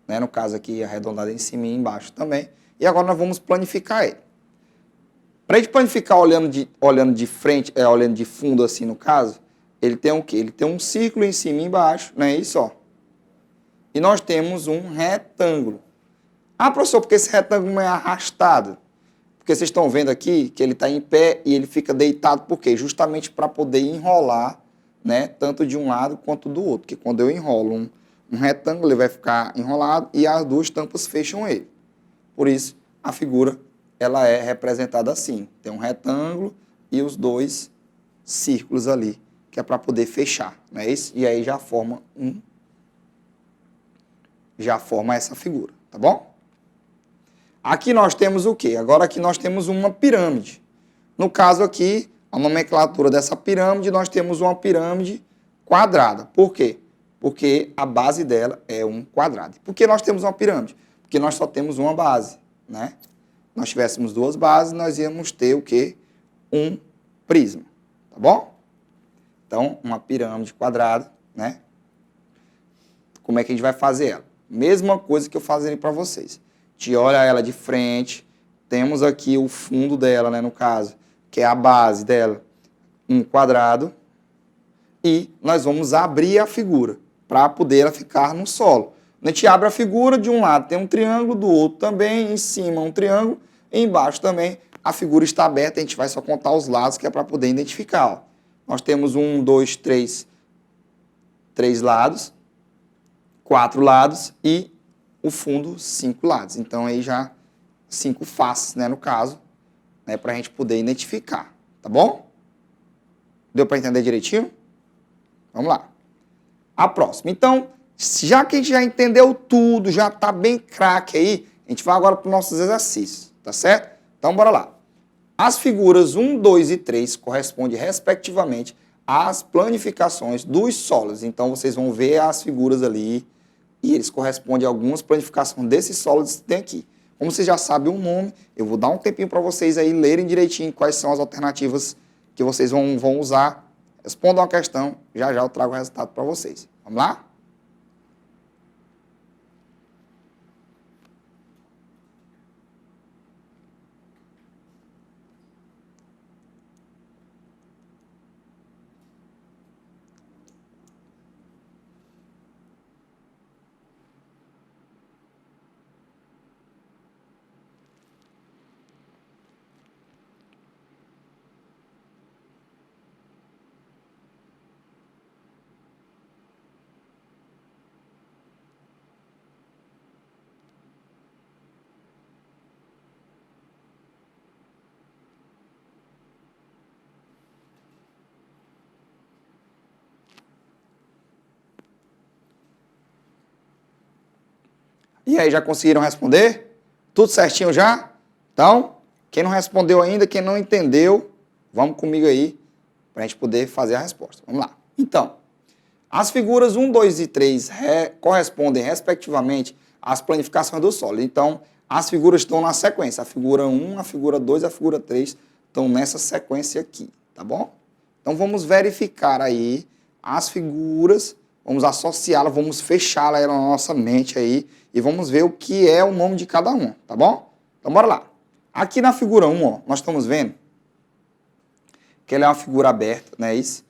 S2: Né? No caso aqui, arredondada em cima e embaixo também. E agora nós vamos planificar ele. Para a gente planificar olhando de frente, olhando de fundo assim no caso, ele tem o quê? Ele tem um círculo em cima e embaixo, não é isso? Ó. E nós temos um retângulo. Ah, professor, porque esse retângulo não é arrastado? Porque vocês estão vendo aqui que ele está em pé e ele fica deitado, por quê? Justamente para poder enrolar, né, tanto de um lado quanto do outro. Porque quando eu enrolo um retângulo, ele vai ficar enrolado e as duas tampas fecham ele. Por isso, a figura ela é representada assim. Tem um retângulo e os 2 círculos ali, que é para poder fechar, não é isso? E aí já forma essa figura, tá bom? Aqui nós temos o quê? Agora aqui nós temos uma pirâmide. No caso aqui, a nomenclatura dessa pirâmide, nós temos uma pirâmide quadrada. Por quê? Porque a base dela é um quadrado. Por que nós temos uma pirâmide? Porque nós só temos uma base, né? nós tivéssemos duas bases, nós íamos ter o quê? Um prisma, tá bom? Então, uma pirâmide quadrada, né? Como é que a gente vai fazer ela? Mesma coisa que eu fazerei para vocês. A gente olha ela de frente, temos aqui o fundo dela, né, no caso, que é a base dela, um quadrado, e nós vamos abrir a figura para poder ela ficar no solo. A gente abre a figura, de um lado tem um triângulo, do outro também, em cima um triângulo, e embaixo também a figura está aberta, a gente vai só contar os lados, que é para poder identificar. Ó. Nós temos 1, 2, 3 lados, 4 lados e o fundo 5 lados. Então aí já 5 faces, né, no caso, né, para a gente poder identificar, tá bom? Deu para entender direitinho? Vamos lá. A próxima. Então, já que a gente já entendeu tudo, já está bem craque aí, a gente vai agora para os nossos exercícios, tá certo? Então, bora lá. As figuras 1, 2 e 3 correspondem, respectivamente, às planificações dos solos. Então, vocês vão ver as figuras ali e eles correspondem a algumas planificações desses solos que tem aqui. Como vocês já sabem o nome, eu vou dar um tempinho para vocês aí lerem direitinho quais são as alternativas que vocês vão usar. Respondam a questão, já já eu trago o resultado para vocês. Vamos lá? E aí, já conseguiram responder? Tudo certinho já? Então, quem não respondeu ainda, quem não entendeu, vamos comigo aí para a gente poder fazer a resposta. Vamos lá. Então, as figuras 1, 2 e 3 correspondem, respectivamente, às planificações do solo. Então, as figuras estão na sequência. A figura 1, a figura 2 e a figura 3 estão nessa sequência aqui, tá bom? Então, vamos verificar aí as figuras, vamos associá-las, vamos fechá-las na nossa mente aí e vamos ver o que é o nome de cada uma, tá bom? Então, bora lá. Aqui na figura 1, ó, nós estamos vendo que ela é uma figura aberta, né? Isso.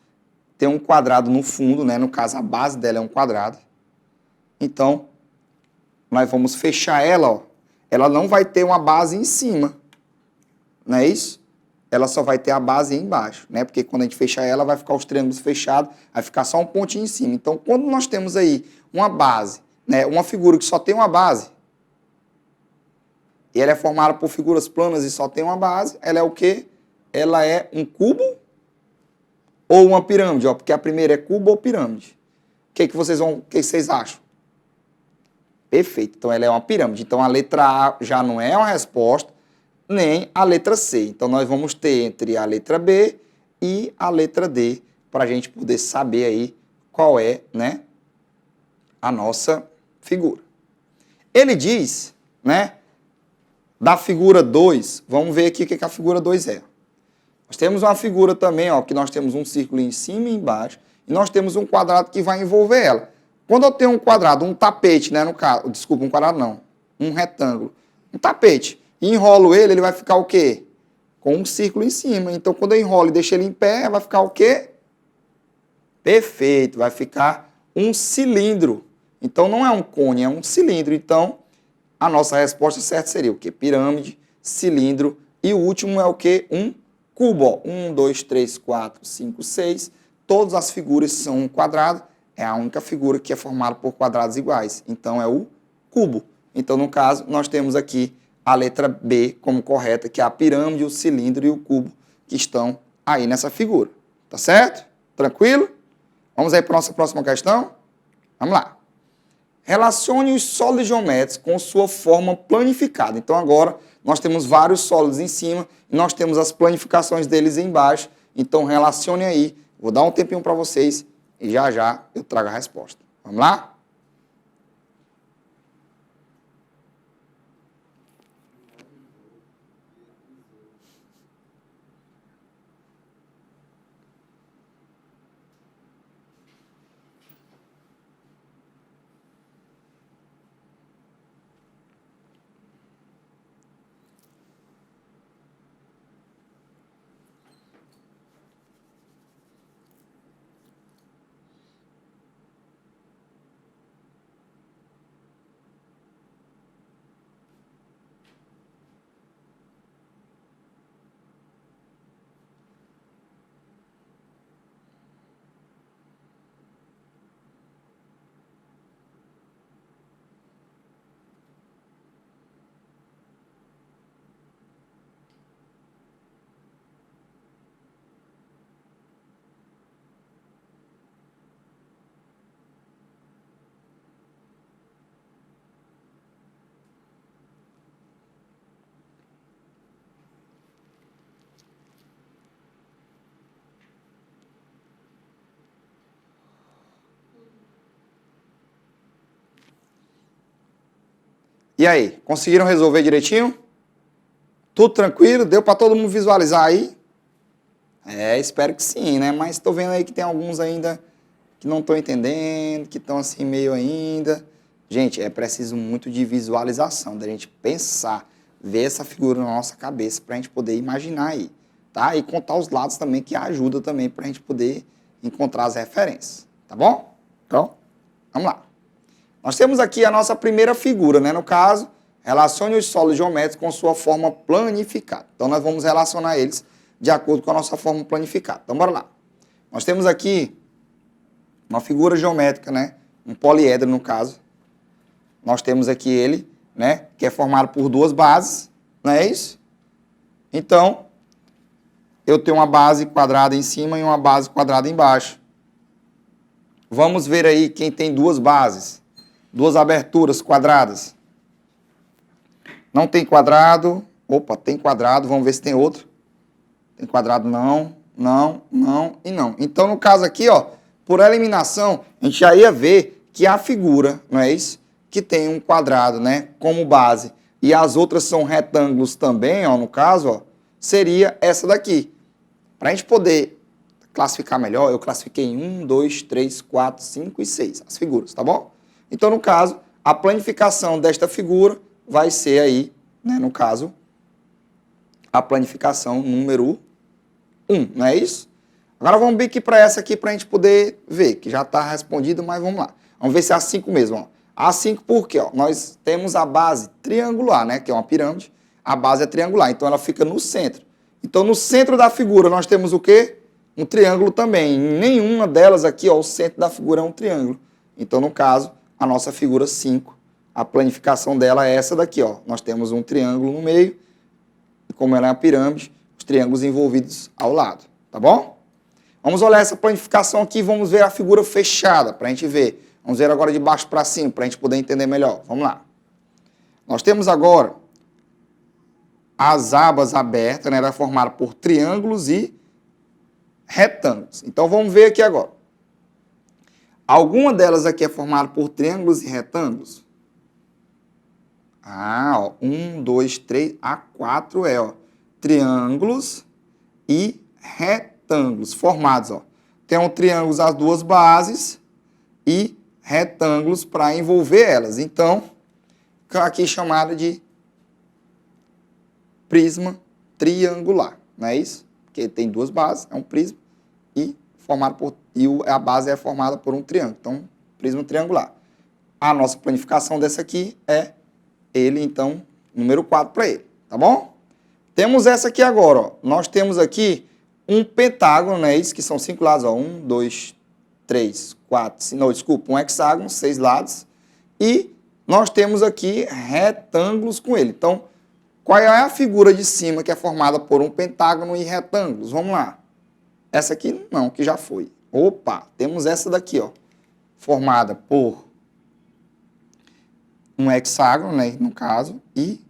S2: Tem um quadrado no fundo, né? No caso, a base dela é um quadrado. Então, nós vamos fechar ela, ó. Ela não vai ter uma base em cima, não é isso? Ela só vai ter a base embaixo, né? Porque quando a gente fechar ela, vai ficar os triângulos fechados, vai ficar só um pontinho em cima. Então, quando nós temos aí uma base, né? Uma figura que só tem uma base, e ela é formada por figuras planas e só tem uma base, ela é o quê? Ela é um cubo ou uma pirâmide, ó, porque a primeira é cubo ou pirâmide. O que vocês acham? Perfeito. Então, ela é uma pirâmide. Então, a letra A já não é uma resposta, nem a letra C. Então, nós vamos ter entre a letra B e a letra D, para a gente poder saber aí qual é, né, a nossa figura. Ele diz, né, da figura 2, vamos ver aqui o que a figura 2 é. Nós temos uma figura também, ó, que nós temos um círculo em cima e embaixo, e nós temos um quadrado que vai envolver ela. Quando eu tenho um quadrado, um tapete, né, no caso, desculpa, um quadrado não, um retângulo, um tapete, e enrolo ele, ele vai ficar o quê? Com um círculo em cima. Então, quando eu enrolo e deixo ele em pé, vai ficar o quê? Perfeito, vai ficar um cilindro. Então, não é um cone, é um cilindro. Então, a nossa resposta certa seria o quê? Pirâmide, cilindro, e o último é o quê? Um cubo. Ó. 1, 2, 3, 4, 5, 6. Todas as figuras são um quadrado. É a única figura que é formada por quadrados iguais. Então, é o cubo. Então, no caso, nós temos aqui a letra B como correta, que é a pirâmide, o cilindro e o cubo que estão aí nessa figura. Tá certo? Tranquilo? Vamos aí para a nossa próxima questão? Vamos lá. Relacione os sólidos geométricos com sua forma planificada. Então, agora, nós temos vários sólidos em cima e nós temos as planificações deles embaixo. Então, relacione aí. Vou dar um tempinho para vocês e já já eu trago a resposta. Vamos lá? E aí, conseguiram resolver direitinho? Tudo tranquilo? Deu para todo mundo visualizar aí? Espero que sim, né? Mas estou vendo aí que tem alguns ainda que não estão entendendo, que estão assim meio ainda. Gente, é preciso muito de visualização, da gente pensar, ver essa figura na nossa cabeça para a gente poder imaginar aí, tá? E contar os lados também, que ajuda também para a gente poder encontrar as referências, tá bom? Então, vamos lá. Nós temos aqui a nossa primeira figura, né? No caso, relacione os sólidos geométricos com sua forma planificada. Então, nós vamos relacionar eles de acordo com a nossa forma planificada. Então, bora lá. Nós temos aqui uma figura geométrica, né? Um poliedro, no caso. Nós temos aqui ele, né? Que é formado por duas bases, não é isso? Então, eu tenho uma base quadrada em cima e uma base quadrada embaixo. Vamos ver aí quem tem duas bases, duas aberturas quadradas. Não tem quadrado. Opa, tem quadrado. Vamos ver se tem outro. Tem quadrado? Não, não, não e não. Então, no caso aqui, ó, por eliminação, a gente já ia ver que a figura, não é isso? Que tem um quadrado, né, como base, e as outras são retângulos também, ó, no caso, ó, seria essa daqui. Para a gente poder classificar melhor, eu classifiquei em 1, 2, 3, 4, 5 e 6, as figuras, tá bom? Então, no caso, a planificação desta figura vai ser aí, né, no caso, a planificação número 1, não é isso? Agora vamos vir aqui para essa aqui para a gente poder ver, que já está respondido, mas vamos lá. Vamos ver se é a 5 mesmo, ó. A5 porque, ó, nós temos a base triangular, né, que é uma pirâmide, a base é triangular, então ela fica no centro. Então, no centro da figura nós temos o quê? Um triângulo também. Em nenhuma delas aqui, ó, o centro da figura é um triângulo. Então, no caso, a nossa figura 5, a planificação dela é essa daqui, ó. Nós temos um triângulo no meio, e como ela é uma pirâmide, os triângulos envolvidos ao lado, tá bom? Vamos olhar essa planificação aqui e vamos ver a figura fechada, para a gente ver. Vamos ver agora de baixo para cima, para a gente poder entender melhor. Vamos lá. Nós temos agora as abas abertas, né, formadas por triângulos e retângulos. Então, vamos ver aqui agora. Alguma delas aqui é formada por triângulos e retângulos? Ó, 1, 2, 3, a 4 é, ó, triângulos e retângulos formados, ó. Tem um triângulo as duas bases e retângulos para envolver elas. Então, aqui chamada de prisma triangular, não é isso? Porque tem duas bases, é um prisma e a base é formada por um triângulo. Então, prisma triangular. A nossa planificação dessa aqui é ele, então, número 4 para ele, tá bom? Temos essa aqui agora, ó. Nós temos aqui um pentágono, não é isso? Que são 5 lados, ó. 1, 2, 3, 4, não, desculpa, um hexágono, 6 lados. E nós temos aqui retângulos com ele. Então, qual é a figura de cima que é formada por um pentágono e retângulos? Vamos lá. Essa aqui não, que já foi. Opa, temos essa daqui, ó, formada por um hexágono, né, no caso, e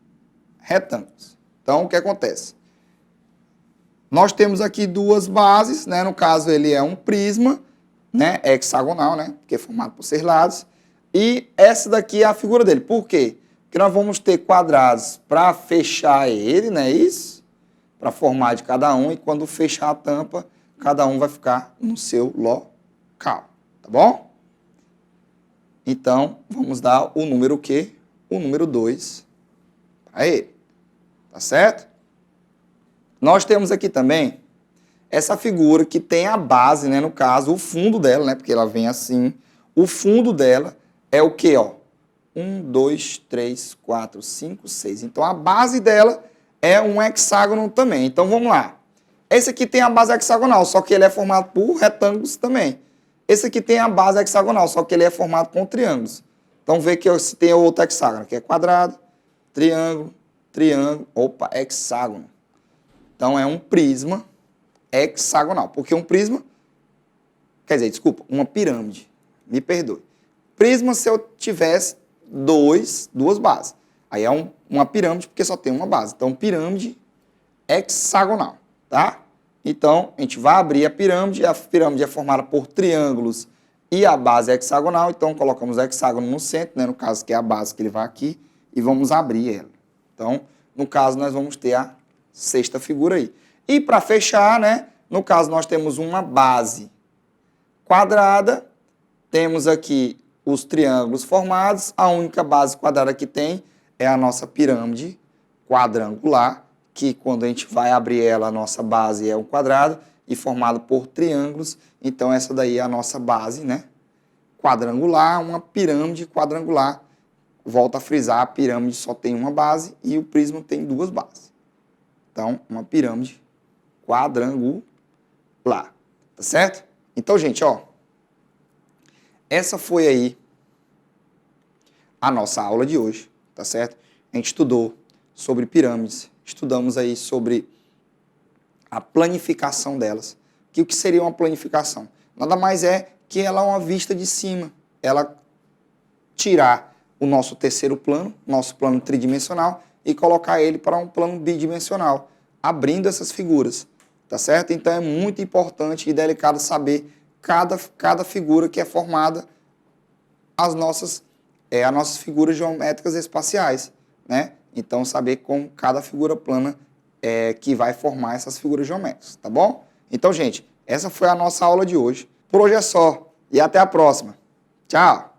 S2: retângulos. Então, o que acontece? Nós temos aqui duas bases, né, no caso ele é um prisma, né, hexagonal, né, porque é formado por 6 lados, e essa daqui é a figura dele. Por quê? Porque nós vamos ter quadrados para fechar ele, né, isso, para formar de cada um, e quando fechar a tampa, cada um vai ficar no seu local, tá bom? Então, vamos dar o número quê? O número 2 para ele, tá certo? Nós temos aqui também essa figura que tem a base, né, no caso, o fundo dela, né, porque ela vem assim. O fundo dela é o quê, ó? 1, 2, 3, 4, 5, 6. Então, a base dela é um hexágono também. Então, vamos lá. Esse aqui tem a base hexagonal, só que ele é formado por retângulos também. Esse aqui tem a base hexagonal, só que ele é formado com triângulos. Então, vê que se tem outro hexágono, que é quadrado, triângulo, triângulo, opa, hexágono. Então, é um prisma hexagonal. Porque um prisma, quer dizer, desculpa, uma pirâmide. Me perdoe. Prisma se eu tivesse duas bases. Aí é uma pirâmide porque só tem uma base. Então, pirâmide hexagonal, tá? Então, a gente vai abrir a pirâmide é formada por triângulos e a base é hexagonal. Então, colocamos o hexágono no centro, né? No caso, que é a base que ele vai aqui. e vamos abrir ela. Então, no caso, nós vamos ter a sexta figura aí. E para fechar, né, no caso, nós temos uma base quadrada, temos aqui os triângulos formados, a única base quadrada que tem é a nossa pirâmide quadrangular, que quando a gente vai abrir ela, a nossa base é um quadrado e formado por triângulos. Então, essa daí é a nossa base, né? Quadrangular, uma pirâmide quadrangular. Volto a frisar, a pirâmide só tem uma base e o prisma tem duas bases. Então, uma pirâmide quadrangular. Tá certo? Então, gente, ó, essa foi aí a nossa aula de hoje, tá certo? A gente estudou sobre pirâmides, estudamos aí sobre a planificação delas. Que o que seria uma planificação? Nada mais é que ela é uma vista de cima. Ela tirar o nosso terceiro plano, nosso plano tridimensional, e colocar ele para um plano bidimensional, abrindo essas figuras, tá certo? Então é muito importante e delicado saber cada figura que é formada as nossas figuras geométricas espaciais, né? Então saber como cada figura plana que vai formar essas figuras geométricas, tá bom? Então, gente, essa foi a nossa aula de hoje. Por hoje é só e até a próxima. Tchau!